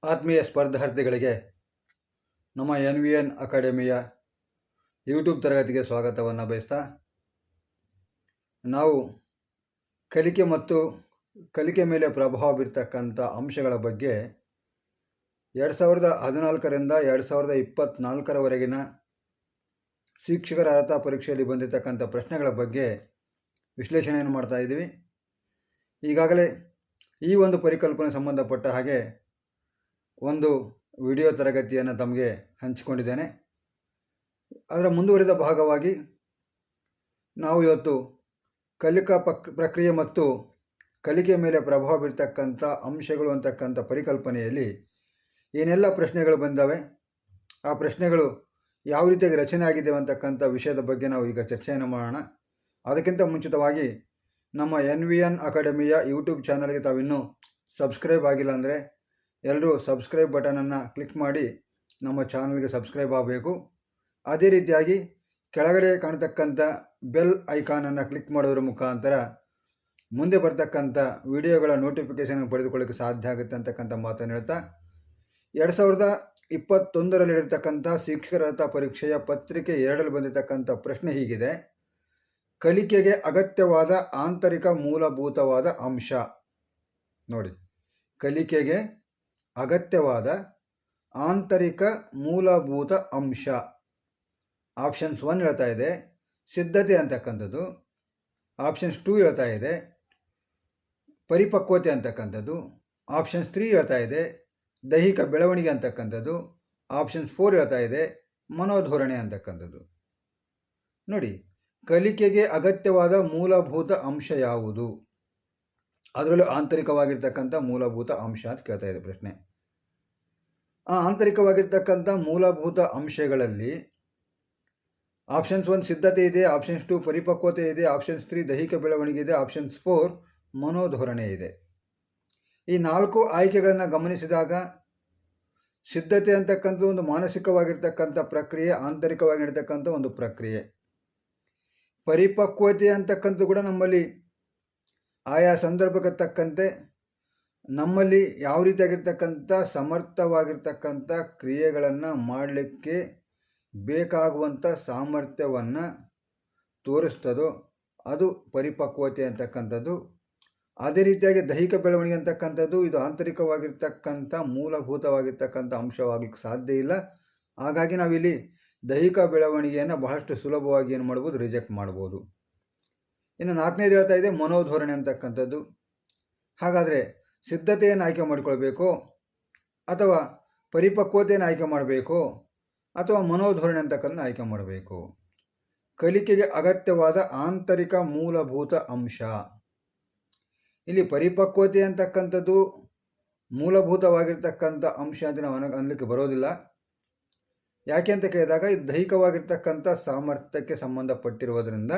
ಆತ್ಮೀಯ ಸ್ಪರ್ಧಾರ್ಥಿಗಳಿಗೆ ನಮ್ಮ NVN ಅಕಾಡೆಮಿಯ ಯೂಟ್ಯೂಬ್ ತರಗತಿಗೆ ಸ್ವಾಗತವನ್ನು ಬಯಸ್ತಾ, ನಾವು ಕಲಿಕೆ ಮತ್ತು ಕಲಿಕೆ ಮೇಲೆ ಪ್ರಭಾವ ಬೀರ್ತಕ್ಕಂಥ ಅಂಶಗಳ ಬಗ್ಗೆ 2014ರಿಂದ 2024ರವರೆಗಿನ ಶಿಕ್ಷಕರ ಅರ್ಹತಾ ಪರೀಕ್ಷೆಯಲ್ಲಿ ಬಂದಿರತಕ್ಕಂಥ ಪ್ರಶ್ನೆಗಳ ಬಗ್ಗೆ ವಿಶ್ಲೇಷಣೆಯನ್ನು ಮಾಡ್ತಾ ಇದ್ದೀವಿ. ಈಗಾಗಲೇ ಈ ಒಂದು ಪರಿಕಲ್ಪನೆ ಸಂಬಂಧಪಟ್ಟ ಹಾಗೆ ಒಂದು ವಿಡಿಯೋ ತರಗತಿಯನ್ನು ತಮಗೆ ಹಂಚಿಕೊಂಡಿದ್ದೇನೆ. ಅದರ ಮುಂದುವರಿದ ಭಾಗವಾಗಿ ನಾವು ಇವತ್ತು ಕಲಿಕಾ ಪ್ರಕ್ರಿಯೆ ಮತ್ತು ಕಲಿಕೆ ಮೇಲೆ ಪ್ರಭಾವ ಬೀರ್ತಕ್ಕಂಥ ಅಂಶಗಳು ಅಂತಕ್ಕಂಥ ಪರಿಕಲ್ಪನೆಯಲ್ಲಿ ಏನೆಲ್ಲ ಪ್ರಶ್ನೆಗಳು ಬಂದವೆ, ಆ ಪ್ರಶ್ನೆಗಳು ಯಾವ ರೀತಿಯಾಗಿ ರಚನೆ ಆಗಿದ್ದೇವೆ ಅಂತಕ್ಕಂಥ ವಿಷಯದ ಬಗ್ಗೆ ನಾವು ಈಗ ಚರ್ಚೆಯನ್ನು ಮಾಡೋಣ. ಅದಕ್ಕಿಂತ ಮುಂಚಿತವಾಗಿ ನಮ್ಮ NVN ಅಕಾಡೆಮಿಯ ಯೂಟ್ಯೂಬ್ ಚಾನಲ್ಗೆ ತಾವಿನ್ನೂ ಸಬ್ಸ್ಕ್ರೈಬ್ ಆಗಿಲ್ಲ ಅಂದರೆ ಎಲ್ಲರೂ ಸಬ್ಸ್ಕ್ರೈಬ್ ಬಟನನ್ನು ಕ್ಲಿಕ್ ಮಾಡಿ ನಮ್ಮ ಚಾನಲ್ಗೆ ಸಬ್ಸ್ಕ್ರೈಬ್ ಆಗಬೇಕು. ಅದೇ ರೀತಿಯಾಗಿ ಕೆಳಗಡೆ ಕಾಣತಕ್ಕಂಥ ಬೆಲ್ ಐಕಾನನ್ನು ಕ್ಲಿಕ್ ಮಾಡೋದ್ರ ಮುಖಾಂತರ ಮುಂದೆ ಬರ್ತಕ್ಕಂಥ ವಿಡಿಯೋಗಳ ನೋಟಿಫಿಕೇಷನ್ ಪಡೆದುಕೊಳ್ಳೋಕ್ಕೆ ಸಾಧ್ಯ ಆಗುತ್ತೆ ಅಂತಕ್ಕಂಥ ಮಾತನ್ನು ಹೇಳ್ತಾ, 2021ರಲ್ಲಿ ನಡೆದಿರ್ತಕ್ಕಂಥ ಶಿಕ್ಷಕರ ಅರ್ಹತಾ ಪರೀಕ್ಷೆಯ ಪತ್ರಿಕೆ 2ರಲ್ಲಿ ಬಂದಿರತಕ್ಕಂಥ ಪ್ರಶ್ನೆ ಹೀಗಿದೆ: ಕಲಿಕೆಗೆ ಅಗತ್ಯವಾದ ಆಂತರಿಕ ಮೂಲಭೂತವಾದ ಅಂಶ. ನೋಡಿ, ಕಲಿಕೆಗೆ ಅಗತ್ಯವಾದ ಆಂತರಿಕ ಮೂಲಭೂತ ಅಂಶ. ಆಪ್ಷನ್ಸ್ 1 ಹೇಳ್ತಾ ಇದೆ ಸಿದ್ಧತೆ ಅಂತಕ್ಕಂಥದ್ದು, ಆಪ್ಷನ್ಸ್ 2 ಹೇಳ್ತಾ ಇದೆ ಪರಿಪಕ್ವತೆ ಅಂತಕ್ಕಂಥದ್ದು, ಆಪ್ಷನ್ಸ್ 3 ಹೇಳ್ತಾ ಇದೆ ದೈಹಿಕ ಬೆಳವಣಿಗೆ ಅಂತಕ್ಕಂಥದ್ದು, ಆಪ್ಷನ್ಸ್ 4 ಹೇಳ್ತಾ ಇದೆ ಮನೋಧೋರಣೆ ಅಂತಕ್ಕಂಥದ್ದು. ನೋಡಿ, ಕಲಿಕೆಗೆ ಅಗತ್ಯವಾದ ಮೂಲಭೂತ ಅಂಶ ಯಾವುದು? ಅದರಲ್ಲೂ ಆಂತರಿಕವಾಗಿರ್ತಕ್ಕಂಥ ಮೂಲಭೂತ ಅಂಶ ಅಂತ ಕೇಳ್ತಾ ಇದೆ ಪ್ರಶ್ನೆ. ಆ ಆಂತರಿಕವಾಗಿರ್ತಕ್ಕಂಥ ಮೂಲಭೂತ ಅಂಶಗಳಲ್ಲಿ ಆಪ್ಷನ್ಸ್ 1 ಸಿದ್ಧತೆ ಇದೆ, ಆಪ್ಷನ್ಸ್ 2 ಪರಿಪಕ್ವತೆ ಇದೆ, ಆಪ್ಷನ್ಸ್ 3 ದೈಹಿಕ ಬೆಳವಣಿಗೆ ಇದೆ, ಆಪ್ಷನ್ಸ್ 4 ಮನೋಧೋರಣೆ ಇದೆ. ಈ 4 ಆಯ್ಕೆಗಳನ್ನು ಗಮನಿಸಿದಾಗ ಸಿದ್ಧತೆ ಅಂತಕ್ಕಂಥ ಒಂದು ಮಾನಸಿಕವಾಗಿರ್ತಕ್ಕಂಥ ಪ್ರಕ್ರಿಯೆ, ಆಂತರಿಕವಾಗಿ ನಡೀತಕ್ಕಂಥ ಒಂದು ಪ್ರಕ್ರಿಯೆ. ಪರಿಪಕ್ವತೆ ಅಂತಕ್ಕಂಥ ಕೂಡ ನಮ್ಮಲ್ಲಿ ಆಯಾ ಸಂದರ್ಭಕ್ಕೆ ತಕ್ಕಂತೆ ನಮ್ಮಲ್ಲಿ ಯಾವ ರೀತಿಯಾಗಿರ್ತಕ್ಕಂಥ ಸಮರ್ಥವಾಗಿರ್ತಕ್ಕಂಥ ಕ್ರಿಯೆಗಳನ್ನು ಮಾಡಲಿಕ್ಕೆ ಬೇಕಾಗುವಂಥ ಸಾಮರ್ಥ್ಯವನ್ನು ತೋರಿಸ್ತದೋ ಅದು ಪರಿಪಕ್ವತೆ ಅಂತಕ್ಕಂಥದ್ದು. ಅದೇ ರೀತಿಯಾಗಿ ದೈಹಿಕ ಬೆಳವಣಿಗೆ ಅಂತಕ್ಕಂಥದ್ದು ಇದು ಆಂತರಿಕವಾಗಿರ್ತಕ್ಕಂಥ ಮೂಲಭೂತವಾಗಿರ್ತಕ್ಕಂಥ ಅಂಶವಾಗಲಿಕ್ಕೆ ಸಾಧ್ಯ ಇಲ್ಲ. ಹಾಗಾಗಿ ನಾವಿಲ್ಲಿ ದೈಹಿಕ ಬೆಳವಣಿಗೆಯನ್ನು ಬಹಳಷ್ಟು ಸುಲಭವಾಗಿ ಏನು ಮಾಡ್ಬೋದು, ರಿಜೆಕ್ಟ್ ಮಾಡ್ಬೋದು. ಇನ್ನು 4ನೇದು ಹೇಳ್ತಾ ಇದೆ ಮನೋಧೋರಣೆ ಅಂತಕ್ಕಂಥದ್ದು. ಹಾಗಾದರೆ ಸಿದ್ಧತೆಯನ್ನು ಆಯ್ಕೆ ಮಾಡಿಕೊಳ್ಬೇಕು ಅಥವಾ ಪರಿಪಕ್ವತೆಯನ್ನು ಆಯ್ಕೆ ಮಾಡಬೇಕು ಅಥವಾ ಮನೋಧೋರಣೆ ಅಂತಕ್ಕಂಥ ಆಯ್ಕೆ ಮಾಡಬೇಕು? ಕಲಿಕೆಗೆ ಅಗತ್ಯವಾದ ಆಂತರಿಕ ಮೂಲಭೂತ ಅಂಶ. ಇಲ್ಲಿ ಪರಿಪಕ್ವತೆ ಅಂತಕ್ಕಂಥದ್ದು ಮೂಲಭೂತವಾಗಿರ್ತಕ್ಕಂಥ ಅಂಶ ಅಂತ ನಾವು ಅನ್ನಲಿಕ್ಕೆ ಬರೋದಿಲ್ಲ. ಯಾಕೆ ಅಂತ ಕೇಳಿದಾಗ ಇದು ದೈಹಿಕವಾಗಿರ್ತಕ್ಕಂಥ ಸಾಮರ್ಥ್ಯಕ್ಕೆ ಸಂಬಂಧಪಟ್ಟಿರುವುದರಿಂದ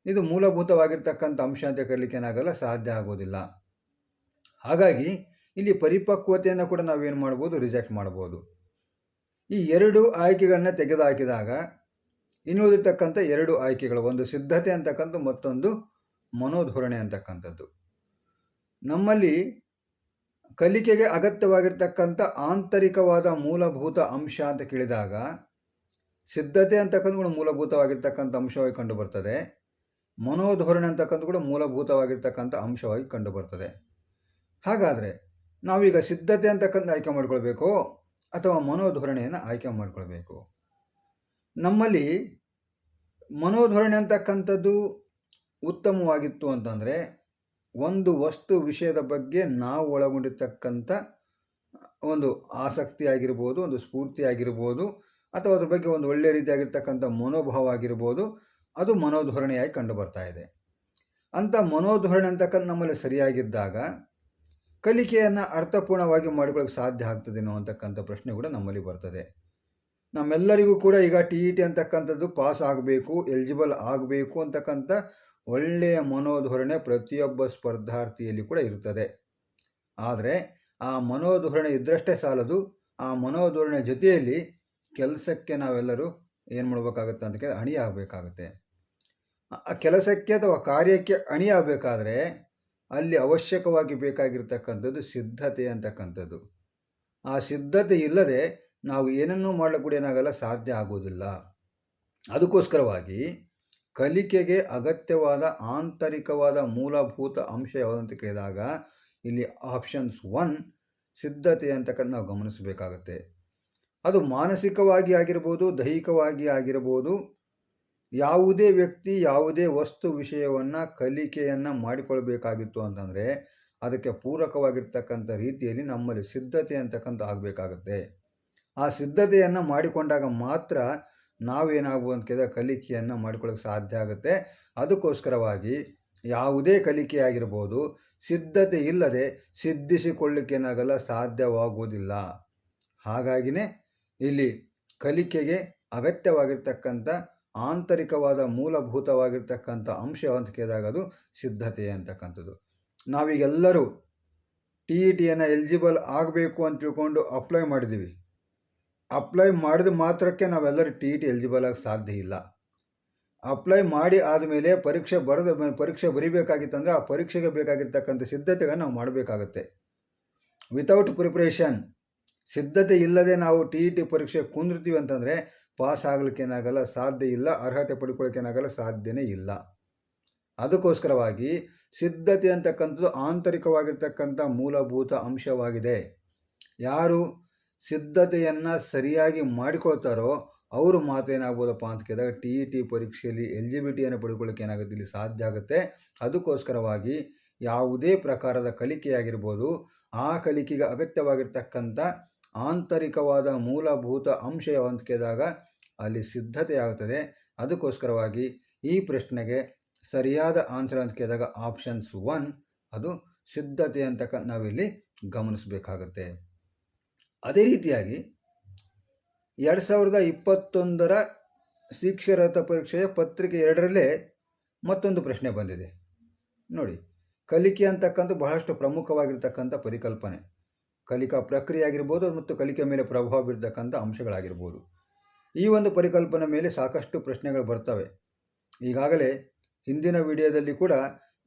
ಇದು ಮೂಲಭೂತವಾಗಿರ್ತಕ್ಕಂಥ ಅಂಶ ಅಂತ ಕರೀಲಿಕ್ಕೆ ಏನಾಗಲ್ಲ, ಸಾಧ್ಯ ಆಗೋದಿಲ್ಲ. ಹಾಗಾಗಿ ಇಲ್ಲಿ ಪರಿಪಕ್ವತೆಯನ್ನು ಕೂಡ ನಾವೇನು ಮಾಡ್ಬೋದು, ರಿಜೆಕ್ಟ್ ಮಾಡ್ಬೋದು. ಈ 2 ಆಯ್ಕೆಗಳನ್ನ ತೆಗೆದುಹಾಕಿದಾಗ ಇನ್ನುಳಿದಿರ್ತಕ್ಕಂಥ 2 ಆಯ್ಕೆಗಳು, ಒಂದು ಸಿದ್ಧತೆ ಅಂತಕ್ಕಂಥ ಮತ್ತೊಂದು ಮನೋಧೋರಣೆ ಅಂತಕ್ಕಂಥದ್ದು. ನಮ್ಮಲ್ಲಿ ಕಲಿಕೆಗೆ ಅಗತ್ಯವಾಗಿರ್ತಕ್ಕಂಥ ಆಂತರಿಕವಾದ ಮೂಲಭೂತ ಅಂಶ ಅಂತ ಕೇಳಿದಾಗ ಸಿದ್ಧತೆ ಅಂತಕ್ಕಂಥ ಕೂಡ ಮೂಲಭೂತವಾಗಿರ್ತಕ್ಕಂಥ ಅಂಶವಾಗಿ ಕಂಡು ಬರ್ತದೆ, ಮನೋಧೋರಣೆ ಅಂತಕ್ಕಂಥ ಕೂಡ ಮೂಲಭೂತವಾಗಿರ್ತಕ್ಕಂಥ ಅಂಶವಾಗಿ ಕಂಡು ಬರ್ತದೆ. ಹಾಗಾದರೆ ನಾವೀಗ ಸಿದ್ಧತೆ ಅಂತಕ್ಕಂಥ ಆಯ್ಕೆ ಮಾಡ್ಕೊಳ್ಬೇಕು ಅಥವಾ ಮನೋಧೋರಣೆಯನ್ನು ಆಯ್ಕೆ ಮಾಡ್ಕೊಳ್ಬೇಕು? ನಮ್ಮಲ್ಲಿ ಮನೋಧೋರಣೆ ಅಂತಕ್ಕಂಥದ್ದು ಉತ್ತಮವಾಗಿತ್ತು ಅಂತಂದರೆ ಒಂದು ವಸ್ತು ವಿಷಯದ ಬಗ್ಗೆ ನಾವು ಒಳಗೊಂಡಿರ್ತಕ್ಕಂಥ ಒಂದು ಆಸಕ್ತಿ ಆಗಿರ್ಬೋದು, ಒಂದು ಸ್ಫೂರ್ತಿ ಆಗಿರ್ಬೋದು, ಅಥವಾ ಅದ್ರ ಬಗ್ಗೆ ಒಂದು ಒಳ್ಳೆಯ ರೀತಿಯಾಗಿರ್ತಕ್ಕಂಥ ಮನೋಭಾವ ಆಗಿರ್ಬೋದು, ಅದು ಮನೋಧೋರಣೆಯಾಗಿ ಕಂಡು ಬರ್ತಾ ಇದೆ. ಅಂಥ ಮನೋಧೋರಣೆ ಅಂತಕ್ಕಂಥ ನಮ್ಮಲ್ಲಿ ಸರಿಯಾಗಿದ್ದಾಗ ಕಲಿಕೆಯನ್ನು ಅರ್ಥಪೂರ್ಣವಾಗಿ ಮಾಡಿಕೊಳ್ಳೋಕೆ ಸಾಧ್ಯ ಆಗ್ತದೇನೋ ಅಂತಕ್ಕಂಥ ಪ್ರಶ್ನೆ ಕೂಡ ನಮ್ಮಲ್ಲಿ ಬರ್ತದೆ. ನಮ್ಮೆಲ್ಲರಿಗೂ ಕೂಡ ಈಗ TET ಅಂತಕ್ಕಂಥದ್ದು ಪಾಸ್ ಆಗಬೇಕು, ಎಲಿಜಿಬಲ್ ಆಗಬೇಕು ಅಂತಕ್ಕಂಥ ಒಳ್ಳೆಯ ಮನೋಧೋರಣೆ ಪ್ರತಿಯೊಬ್ಬ ಸ್ಪರ್ಧಾರ್ಥಿಯಲ್ಲಿ ಕೂಡ ಇರ್ತದೆ. ಆದರೆ ಆ ಮನೋಧೋರಣೆ ಇದ್ದರಷ್ಟೇ ಸಾಲದು. ಆ ಮನೋಧೋರಣೆ ಜೊತೆಯಲ್ಲಿ ಕೆಲಸಕ್ಕೆ ನಾವೆಲ್ಲರೂ ಏನು ಮಾಡಬೇಕಾಗುತ್ತೆ ಅಂತ ಕೇಳಿ ಅಣಿಯಾಗಬೇಕಾಗುತ್ತೆ. ಆ ಕೆಲಸಕ್ಕೆ ಅಥವಾ ಕಾರ್ಯಕ್ಕೆ ಅಣಿಯಾಗಬೇಕಾದ್ರೆ ಅಲ್ಲಿ ಅವಶ್ಯಕವಾಗಿ ಬೇಕಾಗಿರ್ತಕ್ಕಂಥದ್ದು ಸಿದ್ಧತೆ ಅಂತಕ್ಕಂಥದ್ದು. ಆ ಸಿದ್ಧತೆ ಇಲ್ಲದೆ ನಾವು ಏನನ್ನೂ ಮಾಡಲಿಕ್ಕೆ ಕೂಡ ಏನಾಗಲ್ಲ, ಸಾಧ್ಯ ಆಗುವುದಿಲ್ಲ. ಅದಕ್ಕೋಸ್ಕರವಾಗಿ ಕಲಿಕೆಗೆ ಅಗತ್ಯವಾದ ಆಂತರಿಕವಾದ ಮೂಲಭೂತ ಅಂಶ ಯಾವುದಂತ ಕೇಳಿದಾಗ ಇಲ್ಲಿ ಆಪ್ಷನ್ಸ್ 1 ಸಿದ್ಧತೆ ಅಂತಕ್ಕಂಥ ನಾವು ಗಮನಿಸಬೇಕಾಗತ್ತೆ. ಅದು ಮಾನಸಿಕವಾಗಿ ಆಗಿರ್ಬೋದು, ದೈಹಿಕವಾಗಿ ಆಗಿರ್ಬೋದು. ಯಾವುದೇ ವ್ಯಕ್ತಿ ಯಾವುದೇ ವಸ್ತು ವಿಷಯವನ್ನು ಕಲಿಕೆಯನ್ನು ಮಾಡಿಕೊಳ್ಬೇಕಾಗಿತ್ತು ಅಂತಂದರೆ ಅದಕ್ಕೆ ಪೂರಕವಾಗಿರ್ತಕ್ಕಂಥ ರೀತಿಯಲ್ಲಿ ನಮ್ಮಲ್ಲಿ ಸಿದ್ಧತೆ ಅಂತಕ್ಕಂಥ ಆಗಬೇಕಾಗತ್ತೆ. ಆ ಸಿದ್ಧತೆಯನ್ನು ಮಾಡಿಕೊಂಡಾಗ ಮಾತ್ರ ನಾವೇನಾಗ್ಬೋದು ಅಂತ ಕೇಳಿದಾಗ ಕಲಿಕೆಯನ್ನು ಮಾಡಿಕೊಳ್ಳೋಕ್ಕೆ ಸಾಧ್ಯ ಆಗುತ್ತೆ. ಅದಕ್ಕೋಸ್ಕರವಾಗಿ ಯಾವುದೇ ಕಲಿಕೆ ಆಗಿರ್ಬೋದು, ಸಿದ್ಧತೆ ಇಲ್ಲದೆ ಸಿದ್ಧಿಸಿಕೊಳ್ಳಿಕ್ಕೇನಾಗಲ್ಲ, ಸಾಧ್ಯವಾಗುವುದಿಲ್ಲ. ಹಾಗಾಗಿನೇ ಇಲ್ಲಿ ಕಲಿಕೆಗೆ ಅಗತ್ಯವಾಗಿರ್ತಕ್ಕಂಥ ಆಂತರಿಕವಾದ ಮೂಲಭೂತವಾಗಿರ್ತಕ್ಕಂಥ ಅಂಶ ಅಂತ ಕೇಳಿದಾಗ ಅದು ಸಿದ್ಧತೆ ಅಂತಕ್ಕಂಥದ್ದು. ನಾವೀಗೆಲ್ಲರೂ TETಯನ್ನು ಎಲಿಜಿಬಲ್ ಆಗಬೇಕು ಅಂತ ತಿಳ್ಕೊಂಡು ಅಪ್ಲೈ ಮಾಡಿದ್ದೀವಿ. ಅಪ್ಲೈ ಮಾಡಿದ ಮಾತ್ರಕ್ಕೆ ನಾವೆಲ್ಲರೂ TET ಎಲಿಜಿಬಲ್ ಆಗಿ ಸಾಧ್ಯ ಇಲ್ಲ. ಅಪ್ಲೈ ಮಾಡಿ ಆದಮೇಲೆ ಪರೀಕ್ಷೆ ಬರೀಬೇಕಾಗಿತ್ತಂದರೆ ಆ ಪರೀಕ್ಷೆಗೆ ಬೇಕಾಗಿರ್ತಕ್ಕಂಥ ಸಿದ್ಧತೆಗಳನ್ನು ನಾವು ಮಾಡಬೇಕಾಗತ್ತೆ. ವಿತೌಟ್ ಪ್ರಿಪ್ರೇಷನ್, ಸಿದ್ಧತೆ ಇಲ್ಲದೆ ನಾವು TET ಪರೀಕ್ಷೆ ಕುಂದಿರ್ತೀವಿ ಅಂತಂದರೆ ಪಾಸ್ ಆಗಲಿಕ್ಕೇನಾಗಲ್ಲ, ಸಾಧ್ಯ ಇಲ್ಲ. ಅರ್ಹತೆ ಪಡ್ಕೊಳ್ಳೋಕ್ಕೇನಾಗಲ್ಲ, ಸಾಧ್ಯನೇ ಇಲ್ಲ. ಅದಕ್ಕೋಸ್ಕರವಾಗಿ ಸಿದ್ಧತೆ ಅಂತಕ್ಕಂಥದ್ದು ಆಂತರಿಕವಾಗಿರ್ತಕ್ಕಂಥ ಮೂಲಭೂತ ಅಂಶವಾಗಿದೆ. ಯಾರು ಸಿದ್ಧತೆಯನ್ನು ಸರಿಯಾಗಿ ಮಾಡಿಕೊಳ್ತಾರೋ ಅವರು ಮಾತೇನಾಗ್ಬೋದಪ್ಪ ಅಂತ ಕೇಳಿದಾಗ TET ಪರೀಕ್ಷೆಯಲ್ಲಿ ಎಲಿಜಿಬಿಲಿಟಿಯನ್ನು ಪಡ್ಕೊಳ್ಳೋಕೆ ಏನಾಗುತ್ತೆ, ಇಲ್ಲಿ ಸಾಧ್ಯ ಆಗುತ್ತೆ. ಅದಕ್ಕೋಸ್ಕರವಾಗಿ ಯಾವುದೇ ಪ್ರಕಾರದ ಕಲಿಕೆಯಾಗಿರ್ಬೋದು, ಆ ಕಲಿಕೆಗೆ ಅಗತ್ಯವಾಗಿರ್ತಕ್ಕಂಥ ಆಂತರಿಕವಾದ ಮೂಲಭೂತ ಅಂಶ ಅಂತ ಕೇಳಿದಾಗ ಅಲ್ಲಿ ಸಿದ್ಧತೆ ಆಗುತ್ತದೆ. ಅದಕ್ಕೋಸ್ಕರವಾಗಿ ಈ ಪ್ರಶ್ನೆಗೆ ಸರಿಯಾದ ಆನ್ಸರ್ ಅಂತ ಕೇಳಿದಾಗ ಆಪ್ಷನ್ಸ್ 1 ಅದು ಸಿದ್ಧತೆ ಅಂತಕ್ಕ ನಾವಿಲ್ಲಿ ಗಮನಿಸಬೇಕಾಗತ್ತೆ. ಅದೇ ರೀತಿಯಾಗಿ 2021ರ ಶಿಕ್ಷಾರ್ಹತಾ ಪರೀಕ್ಷೆಯ ಪತ್ರಿಕೆ 2ರಲ್ಲೇ ಮತ್ತೊಂದು ಪ್ರಶ್ನೆ ಬಂದಿದೆ ನೋಡಿ. ಕಲಿಕೆ ಅಂತಕ್ಕಂಥ ಬಹಳಷ್ಟು ಪ್ರಮುಖವಾಗಿರ್ತಕ್ಕಂಥ ಪರಿಕಲ್ಪನೆ. ಕಲಿಕಾ ಪ್ರಕ್ರಿಯೆ ಆಗಿರ್ಬೋದು ಮತ್ತು ಕಲಿಕೆ ಮೇಲೆ ಪ್ರಭಾವ ಬೀರ್ತಕ್ಕಂಥ ಅಂಶಗಳಾಗಿರ್ಬೋದು. ಈ ಒಂದು ಪರಿಕಲ್ಪನೆ ಮೇಲೆ ಸಾಕಷ್ಟು ಪ್ರಶ್ನೆಗಳು ಬರ್ತವೆ. ಈಗಾಗಲೇ ಹಿಂದಿನ ವಿಡಿಯೋದಲ್ಲಿ ಕೂಡ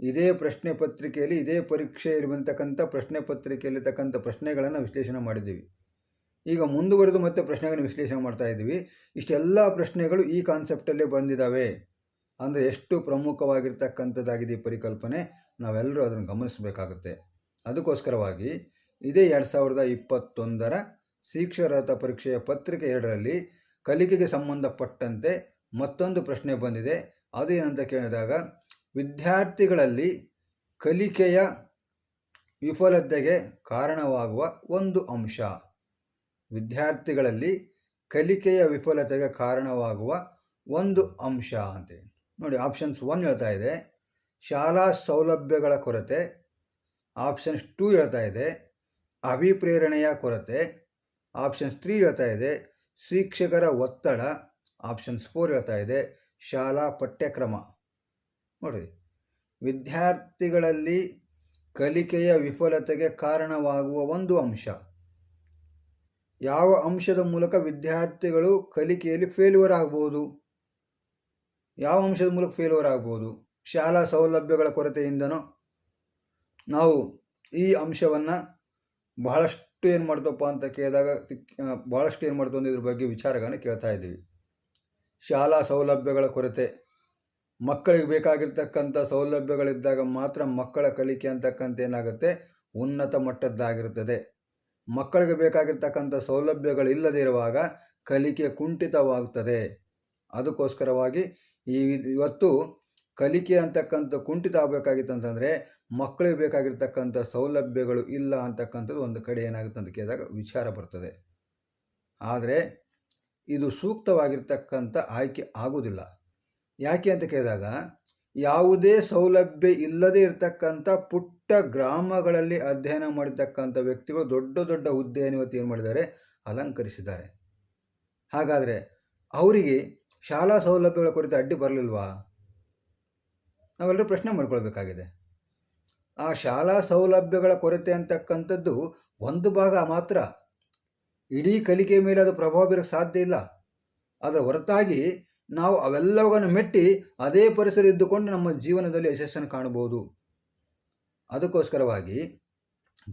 ಇದೇ ಪ್ರಶ್ನೆ ಪತ್ರಿಕೆಯಲ್ಲಿ, ಇದೇ ಪರೀಕ್ಷೆಯಲ್ಲಿ ಬಂತಕ್ಕಂಥ ಪ್ರಶ್ನೆ ಪತ್ರಿಕೆಯಲ್ಲಿರ್ತಕ್ಕಂಥ ಪ್ರಶ್ನೆಗಳನ್ನು ವಿಶ್ಲೇಷಣೆ ಮಾಡಿದ್ದೀವಿ. ಈಗ ಮುಂದುವರೆದು ಮತ್ತೆ ಪ್ರಶ್ನೆಗಳನ್ನು ವಿಶ್ಲೇಷಣೆ ಮಾಡ್ತಾ ಇದ್ದೀವಿ. ಇಷ್ಟೆಲ್ಲ ಪ್ರಶ್ನೆಗಳು ಈ ಕಾನ್ಸೆಪ್ಟಲ್ಲೇ ಬಂದಿದ್ದಾವೆ. ಅಂದರೆ ಎಷ್ಟು ಪ್ರಮುಖವಾಗಿರ್ತಕ್ಕಂಥದ್ದಾಗಿದೆ ಈ ಪರಿಕಲ್ಪನೆ, ನಾವೆಲ್ಲರೂ ಅದನ್ನು ಗಮನಿಸಬೇಕಾಗುತ್ತೆ. ಅದಕ್ಕೋಸ್ಕರವಾಗಿ ಇದೇ 2021ರ ಶಿಕ್ಷಾರ್ಹತಾ ಪರೀಕ್ಷೆಯ ಪತ್ರಿಕೆ 2ರಲ್ಲಿ ಕಲಿಕೆಗೆ ಸಂಬಂಧಪಟ್ಟಂತೆ ಮತ್ತೊಂದು ಪ್ರಶ್ನೆ ಬಂದಿದೆ. ಅದು ಏನಂತ ಕೇಳಿದಾಗ ವಿದ್ಯಾರ್ಥಿಗಳಲ್ಲಿ ಕಲಿಕೆಯ ವಿಫಲತೆಗೆ ಕಾರಣವಾಗುವ ಒಂದು ಅಂಶ. ವಿದ್ಯಾರ್ಥಿಗಳಲ್ಲಿ ಕಲಿಕೆಯ ವಿಫಲತೆಗೆ ಕಾರಣವಾಗುವ ಒಂದು ಅಂಶ ಅಂತೇಳಿ ನೋಡಿ. ಆಪ್ಷನ್ಸ್ 1 ಹೇಳ್ತಾ ಇದೆ ಶಾಲಾ ಸೌಲಭ್ಯಗಳ ಕೊರತೆ. ಆಪ್ಷನ್ಸ್ 2 ಹೇಳ್ತಾ ಇದೆ ಅಭಿಪ್ರೇರಣೆಯ ಕೊರತೆ. ಆಪ್ಷನ್ಸ್ 3 ಹೇಳ್ತಾ ಇದೆ ಶಿಕ್ಷಕರ ಒತ್ತಡ. ಆಪ್ಷನ್ಸ್ 4 ಹೇಳ್ತಾ ಇದೆ ಶಾಲಾ ಪಠ್ಯಕ್ರಮ. ನೋಡಿರಿ, ವಿದ್ಯಾರ್ಥಿಗಳಲ್ಲಿ ಕಲಿಕೆಯ ವಿಫಲತೆಗೆ ಕಾರಣವಾಗುವ ಒಂದು ಅಂಶ. ಯಾವ ಅಂಶದ ಮೂಲಕ ವಿದ್ಯಾರ್ಥಿಗಳು ಕಲಿಕೆಯಲ್ಲಿ ಫೇಲ್ಯೂರ್ ಆಗ್ಬೋದು? ಯಾವ ಅಂಶದ ಮೂಲಕ ಫೇಲ್ಯೂರ್ ಆಗ್ಬೋದು? ಶಾಲಾ ಸೌಲಭ್ಯಗಳ ಕೊರತೆಯಿಂದನೋ? ನಾವು ಈ ಅಂಶವನ್ನು ಬಹಳಷ್ಟು ಏನು ಮಾಡ್ತಪ್ಪ ಅಂತ ಕೇಳಿದಾಗ ಭಾಳಷ್ಟು ಏನು ಮಾಡ್ತು ಇದ್ರ ಬಗ್ಗೆ ವಿಚಾರಗಳನ್ನು ಕೇಳ್ತಾ ಇದ್ದೀವಿ. ಶಾಲಾ ಸೌಲಭ್ಯಗಳ ಕೊರತೆ, ಮಕ್ಕಳಿಗೆ ಬೇಕಾಗಿರ್ತಕ್ಕಂಥ ಸೌಲಭ್ಯಗಳಿದ್ದಾಗ ಮಾತ್ರ ಮಕ್ಕಳ ಕಲಿಕೆ ಅಂತಕ್ಕಂಥ ಏನಾಗುತ್ತೆ, ಉನ್ನತ ಮಟ್ಟದ್ದಾಗಿರುತ್ತದೆ. ಮಕ್ಕಳಿಗೆ ಬೇಕಾಗಿರ್ತಕ್ಕಂಥ ಸೌಲಭ್ಯಗಳಿಲ್ಲದೆ ಇರುವಾಗ ಕಲಿಕೆ ಕುಂಠಿತವಾಗುತ್ತದೆ. ಅದಕ್ಕೋಸ್ಕರವಾಗಿ ಇವತ್ತು ಕಲಿಕೆ ಅಂತಕ್ಕಂಥ ಕುಂಠಿತ ಆಗಬೇಕಾಗಿತ್ತು ಅಂತಂದರೆ ಮಕ್ಕಳಿಗೆ ಬೇಕಾಗಿರ್ತಕ್ಕಂಥ ಸೌಲಭ್ಯಗಳು ಇಲ್ಲ ಅಂತಕ್ಕಂಥದ್ದು ಒಂದು ಕಡೆ ಏನಾಗುತ್ತೆ ಅಂತ ಕೇಳಿದಾಗ ವಿಚಾರ ಬರ್ತದೆ. ಆದರೆ ಇದು ಸೂಕ್ತವಾಗಿರ್ತಕ್ಕಂಥ ಆಯ್ಕೆ ಆಗುವುದಿಲ್ಲ. ಯಾಕೆ ಅಂತ ಕೇಳಿದಾಗ ಯಾವುದೇ ಸೌಲಭ್ಯ ಇಲ್ಲದೆ ಇರತಕ್ಕಂಥ ಪುಟ್ಟ ಗ್ರಾಮಗಳಲ್ಲಿ ಅಧ್ಯಯನ ಮಾಡಿರ್ತಕ್ಕಂಥ ವ್ಯಕ್ತಿಗಳು ದೊಡ್ಡ ದೊಡ್ಡ ಹುದ್ದೆಯನ್ನು ಇವತ್ತು ಏನು ಮಾಡಿದ್ದಾರೆ, ಅಲಂಕರಿಸಿದ್ದಾರೆ. ಹಾಗಾದರೆ ಅವರಿಗೆ ಶಾಲಾ ಸೌಲಭ್ಯಗಳ ಕುರಿತು ಅಡ್ಡಿ ಬರಲಿಲ್ವಾ? ನಾವೆಲ್ಲರೂ ಪ್ರಶ್ನೆ ಮಾಡ್ಕೊಳ್ಬೇಕಾಗಿದೆ. ಆ ಶಾಲಾ ಸೌಲಭ್ಯಗಳ ಕೊರತೆ ಅಂತಕ್ಕಂಥದ್ದು ಒಂದು ಭಾಗ ಮಾತ್ರ. ಇಡೀ ಕಲಿಕೆ ಮೇಲೆ ಅದು ಪ್ರಭಾವ ಬೀರಕ್ಕೆ ಸಾಧ್ಯ ಇಲ್ಲ. ಅದರ ಹೊರತಾಗಿ ನಾವು ಅವೆಲ್ಲವನ್ನು ಮೆಟ್ಟಿ ಅದೇ ಪರಿಸರ ಇದ್ದುಕೊಂಡು ನಮ್ಮ ಜೀವನದಲ್ಲಿ ಯಶಸ್ಸನ್ನು ಕಾಣಬಹುದು. ಅದಕ್ಕೋಸ್ಕರವಾಗಿ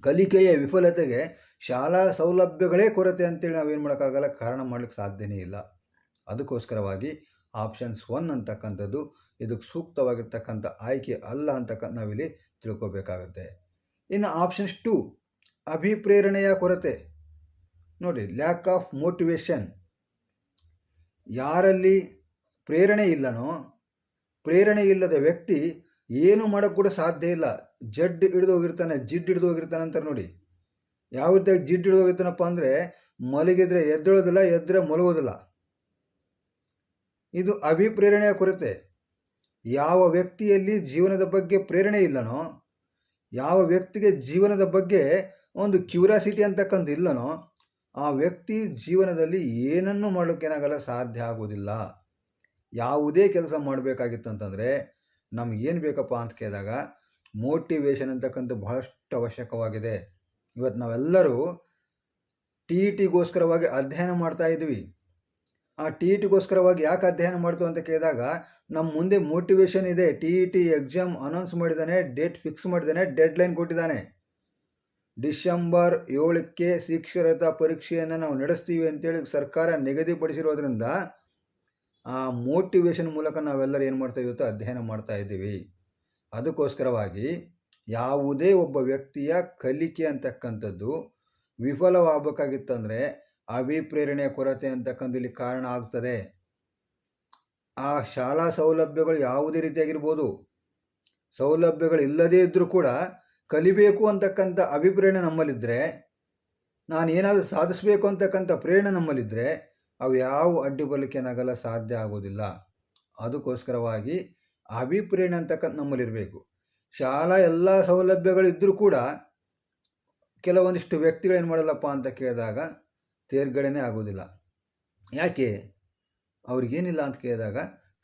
ಕಲಿಕೆಯ ವಿಫಲತೆಗೆ ಶಾಲಾ ಸೌಲಭ್ಯಗಳೇ ಕೊರತೆ ಅಂತೇಳಿ ನಾವೇನು ಮಾಡೋಕ್ಕಾಗಲ್ಲ, ಕಾರಣ ಮಾಡಲಿಕ್ಕೆ ಸಾಧ್ಯನೇ ಇಲ್ಲ. ಅದಕ್ಕೋಸ್ಕರವಾಗಿ ಆಪ್ಷನ್ಸ್ 1 ಅಂತಕ್ಕಂಥದ್ದು ಇದಕ್ಕೆ ಸೂಕ್ತವಾಗಿರ್ತಕ್ಕಂಥ ಆಯ್ಕೆ ಅಲ್ಲ ಅಂತಕ್ಕಂಥ ನಾವಿಲ್ಲಿ ತಿಳ್ಕೊಬೇಕಾಗತ್ತೆ. ಇನ್ನು ಆಪ್ಷನ್ಸ್ 2 ಅಭಿಪ್ರೇರಣೆಯ ಕೊರತೆ. ನೋಡಿ, ಲ್ಯಾಕ್ ಆಫ್ ಮೋಟಿವೇಶನ್. ಯಾರಲ್ಲಿ ಪ್ರೇರಣೆ ಇಲ್ಲನೋ, ಪ್ರೇರಣೆ ಇಲ್ಲದ ವ್ಯಕ್ತಿ ಏನು ಮಾಡೋಕ್ಕೆ ಕೂಡ ಸಾಧ್ಯ ಇಲ್ಲ. ಜಿಡ್ಡು ಹಿಡಿದು ಹೋಗಿರ್ತಾನೆ ಅಂತಾರೆ ನೋಡಿ. ಯಾವ ರೀತಿಯಾಗಿ ಜಿಡ್ಡು ಹಿಡಿದು ಹೋಗಿರ್ತಾನಪ್ಪ ಅಂದರೆ, ಮಲಗಿದ್ರೆ ಎದ್ದೇಳೋದಿಲ್ಲ, ಎದ್ದರೆ ಮಲಗೋದಿಲ್ಲ. ಇದು ಅಭಿಪ್ರೇರಣೆಯ ಕೊರತೆ. ಯಾವ ವ್ಯಕ್ತಿಯಲ್ಲಿ ಜೀವನದ ಬಗ್ಗೆ ಪ್ರೇರಣೆ ಇಲ್ಲನೋ, ಯಾವ ವ್ಯಕ್ತಿಗೆ ಜೀವನದ ಬಗ್ಗೆ ಒಂದು ಕ್ಯೂರಿಯಾಸಿಟಿ ಅಂತಕ್ಕಂಥ ಇಲ್ಲನೋ, ಆ ವ್ಯಕ್ತಿ ಜೀವನದಲ್ಲಿ ಏನನ್ನೂ ಮಾಡೋಕ್ಕೇನಾಗಲ್ಲ, ಸಾಧ್ಯ ಆಗೋದಿಲ್ಲ. ಯಾವುದೇ ಕೆಲಸ ಮಾಡಬೇಕಾಗಿತ್ತಂತಂದರೆ ನಮಗೇನು ಬೇಕಪ್ಪ ಅಂತ ಕೇಳಿದಾಗ ಮೋಟಿವೇಶನ್ ಅಂತಕ್ಕಂಥ ಬಹಳಷ್ಟು ಅವಶ್ಯಕವಾಗಿದೆ. ಇವತ್ತು ನಾವೆಲ್ಲರೂ TETಗೋಸ್ಕರವಾಗಿ ಅಧ್ಯಯನ ಮಾಡ್ತಾ ಇದ್ವಿ. ಆ TETಗೋಸ್ಕರವಾಗಿ ಯಾಕೆ ಅಧ್ಯಯನ ಮಾಡ್ತೀವಿ ಅಂತ ಕೇಳಿದಾಗ, ನಮ್ಮ ಮುಂದೆ ಮೋಟಿವೇಶನ್ ಇದೆ. TET ಎಕ್ಸಾಮ್ ಅನೌನ್ಸ್ ಮಾಡಿದ್ದಾನೆ, ಡೇಟ್ ಫಿಕ್ಸ್ ಮಾಡಿದ್ದಾನೆ, ಡೆಡ್ಲೈನ್ ಕೊಟ್ಟಿದ್ದಾನೆ. ಡಿಸೆಂಬರ್ 7ಕ್ಕೆ ಶಿಕ್ಷಕರ ಪರೀಕ್ಷೆಯನ್ನು ನಾವು ನಡೆಸ್ತೀವಿ ಅಂತೇಳಿ ಸರ್ಕಾರ ನಿಗದಿಪಡಿಸಿರೋದ್ರಿಂದ ಆ ಮೋಟಿವೇಶನ್ ಮೂಲಕ ನಾವೆಲ್ಲರೂ ಏನು ಮಾಡ್ತಾ ಇವತ್ತು ಅಧ್ಯಯನ ಮಾಡ್ತಾ ಇದ್ದೀವಿ. ಅದಕ್ಕೋಸ್ಕರವಾಗಿ ಯಾವುದೇ ಒಬ್ಬ ವ್ಯಕ್ತಿಯ ಕಲಿಕೆ ಅಂತಕ್ಕಂಥದ್ದು ವಿಫಲವಾಗಬೇಕಾಗಿತ್ತಂದರೆ ಅಭಿಪ್ರೇರಣೆಯ ಕೊರತೆ ಅಂತಕ್ಕಂಥ ಇಲ್ಲಿ ಕಾರಣ ಆಗ್ತದೆ. ಆ ಶಾಲಾ ಸೌಲಭ್ಯಗಳು ಯಾವುದೇ ರೀತಿಯಾಗಿರ್ಬೋದು, ಸೌಲಭ್ಯಗಳು ಇಲ್ಲದೇ ಇದ್ದರೂ ಕೂಡ ಕಲಿಬೇಕು ಅಂತಕ್ಕಂಥ ಅಭಿಪ್ರೇರಣೆ ನಮ್ಮಲ್ಲಿದ್ದರೆ, ನಾನು ಏನಾದರೂ ಸಾಧಿಸಬೇಕು ಅಂತಕ್ಕಂಥ ಪ್ರೇರಣೆ ನಮ್ಮಲ್ಲಿದ್ದರೆ, ಅವು ಯಾವ ಅಡ್ಡಿ ಬರಲಿಕ್ಕೇನಾಗಲ್ಲ, ಸಾಧ್ಯ ಆಗೋದಿಲ್ಲ. ಅದಕ್ಕೋಸ್ಕರವಾಗಿ ಅಭಿಪ್ರೇರಣೆ ಅಂತಕ್ಕಂಥ ನಮ್ಮಲ್ಲಿರಬೇಕು. ಶಾಲಾ ಎಲ್ಲ ಸೌಲಭ್ಯಗಳಿದ್ದರೂ ಕೂಡ ಕೆಲವೊಂದಿಷ್ಟು ವ್ಯಕ್ತಿಗಳು ಏನು ಮಾಡಲ್ಲಪ್ಪ ಅಂತ ಕೇಳಿದಾಗ ತೇರ್ಗಡೆನೇ ಆಗೋದಿಲ್ಲ. ಯಾಕೆ? ಅವ್ರಿಗೇನಿಲ್ಲ ಅಂತ ಕೇಳಿದಾಗ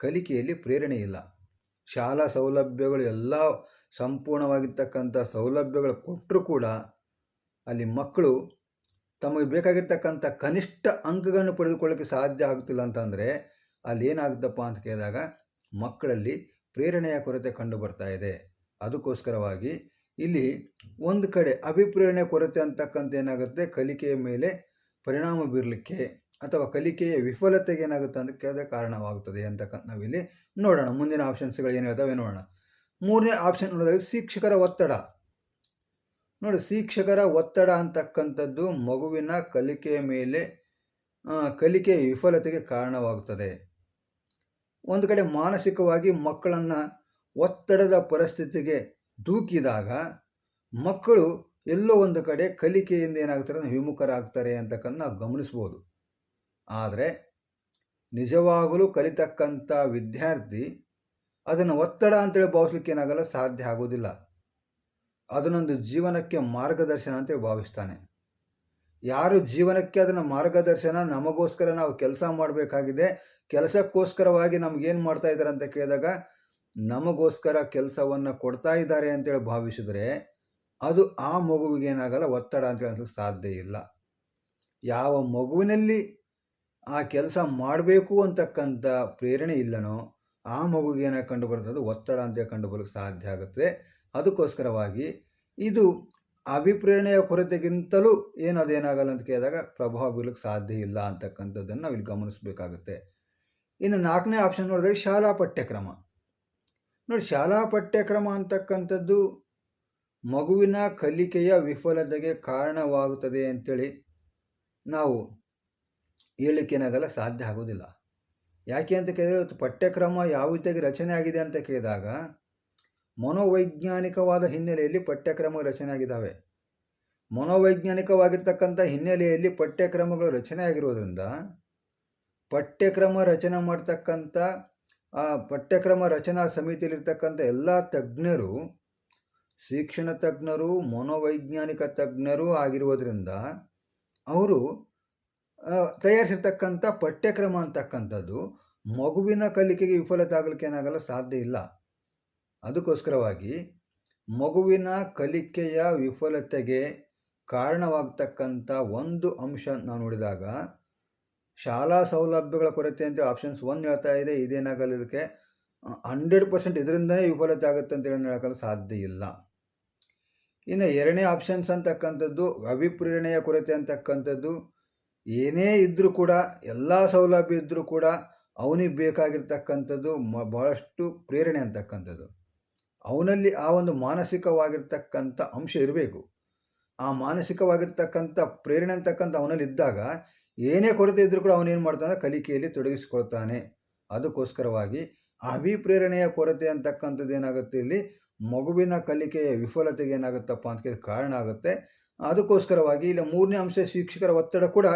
ಕಲಿಕೆಯಲ್ಲಿ ಪ್ರೇರಣೆ ಇಲ್ಲ. ಶಾಲಾ ಸೌಲಭ್ಯಗಳು ಎಲ್ಲ ಸಂಪೂರ್ಣವಾಗಿರ್ತಕ್ಕಂಥ ಸೌಲಭ್ಯಗಳು ಕೊಟ್ಟರೂ ಕೂಡ ಅಲ್ಲಿ ಮಕ್ಕಳು ತಮಗೆ ಬೇಕಾಗಿರ್ತಕ್ಕಂಥ ಕನಿಷ್ಠ ಅಂಕಗಳನ್ನು ಪಡೆದುಕೊಳ್ಳೋಕ್ಕೆ ಸಾಧ್ಯ ಆಗುತ್ತಿಲ್ಲ ಅಂತಂದರೆ ಅಲ್ಲಿ ಏನಾಗುತ್ತಪ್ಪ ಅಂತ ಕೇಳಿದಾಗ ಮಕ್ಕಳಲ್ಲಿ ಪ್ರೇರಣೆಯ ಕೊರತೆ ಕಂಡು ಬರ್ತಾ ಇದೆ. ಅದಕ್ಕೋಸ್ಕರವಾಗಿ ಇಲ್ಲಿ ಒಂದು ಕಡೆ ಅಭಿಪ್ರೇರಣೆ ಕೊರತೆ ಅಂತಕ್ಕಂಥ ಏನಾಗುತ್ತೆ, ಕಲಿಕೆಯ ಮೇಲೆ ಪರಿಣಾಮ ಬೀರಲಿಕ್ಕೆ ಅಥವಾ ಕಲಿಕೆಯ ವಿಫಲತೆಗೆ ಏನಾಗುತ್ತೆ ಅಂತ ಕೇಳಿದ್ರೆ ಕಾರಣವಾಗುತ್ತದೆ ಅಂತಕ್ಕಂಥ ನಾವಿಲ್ಲಿ ನೋಡೋಣ. ಮುಂದಿನ ಆಪ್ಷನ್ಸ್ಗಳು ಏನು ಹೇಳ್ತವೆ ನೋಡೋಣ. 3ನೇ ಆಪ್ಷನ್ ನೋಡಿದಾಗ ಶಿಕ್ಷಕರ ಒತ್ತಡ. ನೋಡಿ, ಶಿಕ್ಷಕರ ಒತ್ತಡ ಅಂತಕ್ಕಂಥದ್ದು ಮಗುವಿನ ಕಲಿಕೆಯ ಮೇಲೆ ಕಲಿಕೆಯ ವಿಫಲತೆಗೆ ಕಾರಣವಾಗುತ್ತದೆ. ಒಂದು ಕಡೆ ಮಾನಸಿಕವಾಗಿ ಮಕ್ಕಳನ್ನು ಒತ್ತಡದ ಪರಿಸ್ಥಿತಿಗೆ ದೂಕಿದಾಗ ಮಕ್ಕಳು ಎಲ್ಲೋ ಒಂದು ಕಡೆ ಕಲಿಕೆಯಿಂದ ಏನಾಗ್ತಾರೆ, ವಿಮುಖರಾಗ್ತಾರೆ ಅಂತಕ್ಕಂಥ ನಾವು ಗಮನಿಸ್ಬೋದು. ಆದರೆ ನಿಜವಾಗಲೂ ಕಲಿತಕ್ಕಂಥ ವಿದ್ಯಾರ್ಥಿ ಅದನ್ನು ಒತ್ತಡ ಅಂತೇಳಿ ಭಾವಿಸ್ಲಿಕ್ಕೆ ಏನಾಗಲ್ಲ, ಸಾಧ್ಯ ಆಗೋದಿಲ್ಲ. ಅದನ್ನೊಂದು ಜೀವನಕ್ಕೆ ಮಾರ್ಗದರ್ಶನ ಅಂತೇಳಿ ಭಾವಿಸ್ತಾನೆ. ಯಾರು ಜೀವನಕ್ಕೆ ಅದನ್ನು ಮಾರ್ಗದರ್ಶನ, ನಮಗೋಸ್ಕರ ನಾವು ಕೆಲಸ ಮಾಡಬೇಕಾಗಿದೆ, ಕೆಲಸಕ್ಕೋಸ್ಕರವಾಗಿ ನಮಗೇನು ಮಾಡ್ತಾ ಇದ್ದಾರೆ ಅಂತ ಕೇಳಿದಾಗ ನಮಗೋಸ್ಕರ ಕೆಲಸವನ್ನು ಕೊಡ್ತಾ ಇದ್ದಾರೆ ಅಂತೇಳಿ ಭಾವಿಸಿದರೆ ಅದು ಆ ಮಗುವಿಗೆ ಏನಾಗಲ್ಲ, ಒತ್ತಡ ಅಂತೇಳಿ ಅನ್ಸಲಿಕ್ಕೆ ಸಾಧ್ಯ ಇಲ್ಲ. ಯಾವ ಮಗುವಿನಲ್ಲಿ ಆ ಕೆಲಸ ಮಾಡಬೇಕು ಅಂತಕ್ಕಂಥ ಪ್ರೇರಣೆ ಇಲ್ಲನೋ ಆ ಮಗುವಿಗೆ ಏನಾಗಿ ಕಂಡು ಬರ್ತದೆ, ಅದು ಒತ್ತಡ ಅಂತೇಳಿ ಕಂಡು ಬರೋಕ್ಕೆ ಸಾಧ್ಯ ಆಗುತ್ತೆ. ಅದಕ್ಕೋಸ್ಕರವಾಗಿ ಇದು ಅಭಿಪ್ರೇರಣೆಯ ಕೊರತೆಗಿಂತಲೂ ಅದೇನಾಗಲ್ಲ ಅಂತ ಕೇಳಿದಾಗ ಪ್ರಭಾವ ಬೀರಲಿಕ್ಕೆ ಸಾಧ್ಯ ಇಲ್ಲ ಅಂತಕ್ಕಂಥದ್ದನ್ನು ನಾವು ಇಲ್ಲಿ ಗಮನಿಸಬೇಕಾಗುತ್ತೆ. ಇನ್ನು 4ನೇ ಆಪ್ಷನ್ ನೋಡಿದಾಗ ಶಾಲಾ ಪಠ್ಯಕ್ರಮ. ನೋಡಿ, ಶಾಲಾ ಪಠ್ಯಕ್ರಮ ಅಂತಕ್ಕಂಥದ್ದು ಮಗುವಿನ ಕಲಿಕೆಯ ವಿಫಲತೆಗೆ ಕಾರಣವಾಗುತ್ತದೆ ಅಂತೇಳಿ ನಾವು ಹೇಳಲಿಕ್ಕೇನಾಗಲ್ಲ, ಸಾಧ್ಯ ಆಗೋದಿಲ್ಲ. ಯಾಕೆ ಅಂತ ಕೇಳಿದ್ರೆ ಪಠ್ಯಕ್ರಮ ಯಾವ ರೀತಿಯಾಗಿ ರಚನೆ ಆಗಿದೆ ಅಂತ ಕೇಳಿದಾಗ ಮನೋವೈಜ್ಞಾನಿಕವಾದ ಹಿನ್ನೆಲೆಯಲ್ಲಿ ಪಠ್ಯಕ್ರಮ ರಚನೆ ಆಗಿದ್ದಾವೆ. ಮನೋವೈಜ್ಞಾನಿಕವಾಗಿರ್ತಕ್ಕಂಥ ಹಿನ್ನೆಲೆಯಲ್ಲಿ ಪಠ್ಯಕ್ರಮಗಳು ರಚನೆ ಆಗಿರೋದ್ರಿಂದ ಪಠ್ಯಕ್ರಮ ರಚನೆ ಮಾಡ್ತಕ್ಕಂಥ ಪಠ್ಯಕ್ರಮ ರಚನಾ ಸಮಿತಿಯಲ್ಲಿರ್ತಕ್ಕಂಥ ಎಲ್ಲ ತಜ್ಞರು ಶಿಕ್ಷಣ ತಜ್ಞರು, ಮನೋವೈಜ್ಞಾನಿಕ ತಜ್ಞರು ಆಗಿರುವುದರಿಂದ ಅವರು ತಯಾರಿಸಿರ್ತಕ್ಕಂಥ ಪಠ್ಯಕ್ರಮ ಅಂತಕ್ಕಂಥದ್ದು ಮಗುವಿನ ಕಲಿಕೆಗೆ ವಿಫಲತೆ ಆಗಲಿಕ್ಕೆ ಏನಾಗಲ್ಲ, ಸಾಧ್ಯ ಇಲ್ಲ. ಅದಕ್ಕೋಸ್ಕರವಾಗಿ ಮಗುವಿನ ಕಲಿಕೆಯ ವಿಫಲತೆಗೆ ಕಾರಣವಾಗ್ತಕ್ಕಂಥ ಒಂದು ಅಂಶ ನಾವು ನೋಡಿದಾಗ ಶಾಲಾ ಸೌಲಭ್ಯಗಳ ಕೊರತೆ ಅಂತ ಆಪ್ಷನ್ಸ್ 1 ಹೇಳ್ತಾ ಇದೆ. ಇದೇನಾಗಲ್ಲ, ಇದಕ್ಕೆ 100% ಇದರಿಂದಲೇ ವಿಫಲತೆ ಆಗುತ್ತೆ ಅಂತೇಳಿ ಹೇಳೋಕ್ಕಲ್ಲ ಸಾಧ್ಯ ಇಲ್ಲ. ಇನ್ನು ಎರಡನೇ ಆಪ್ಷನ್ಸ್ ಅಂತಕ್ಕಂಥದ್ದು ಅಭಿಪ್ರೇರಣೆಯ ಕೊರತೆ ಅಂತಕ್ಕಂಥದ್ದು ಏನೇ ಇದ್ದರೂ ಕೂಡ, ಎಲ್ಲ ಸೌಲಭ್ಯ ಇದ್ದರೂ ಕೂಡ ಅವನಿಗೆ ಬೇಕಾಗಿರ್ತಕ್ಕಂಥದ್ದು ಭಾಳಷ್ಟು ಪ್ರೇರಣೆ ಅಂತಕ್ಕಂಥದ್ದು. ಅವನಲ್ಲಿ ಆ ಒಂದು ಮಾನಸಿಕವಾಗಿರ್ತಕ್ಕಂಥ ಅಂಶ ಇರಬೇಕು. ಆ ಮಾನಸಿಕವಾಗಿರ್ತಕ್ಕಂಥ ಪ್ರೇರಣೆ ಅಂತಕ್ಕಂಥ ಅವನಲ್ಲಿ ಇದ್ದಾಗ ಏನೇ ಕೊರತೆ ಇದ್ದರೂ ಕೂಡ ಅವನೇನು ಮಾಡ್ತಾನೆ, ಕಲಿಕೆಯಲ್ಲಿ ತೊಡಗಿಸಿಕೊಳ್ತಾನೆ. ಅದಕ್ಕೋಸ್ಕರವಾಗಿ ಅಭಿಪ್ರೇರಣೆಯ ಕೊರತೆ ಅಂತಕ್ಕಂಥದ್ದು ಏನಾಗುತ್ತೆ, ಇಲ್ಲಿ ಮಗುವಿನ ಕಲಿಕೆಯ ವಿಫಲತೆಗೆ ಏನಾಗುತ್ತಪ್ಪ ಅಂತ ಕಾರಣ ಆಗುತ್ತೆ. ಅದಕ್ಕೋಸ್ಕರವಾಗಿ ಇಲ್ಲಿ ಮೂರನೇ ಅಂಶ ಶಿಕ್ಷಕರ ಒತ್ತಡ ಕೂಡ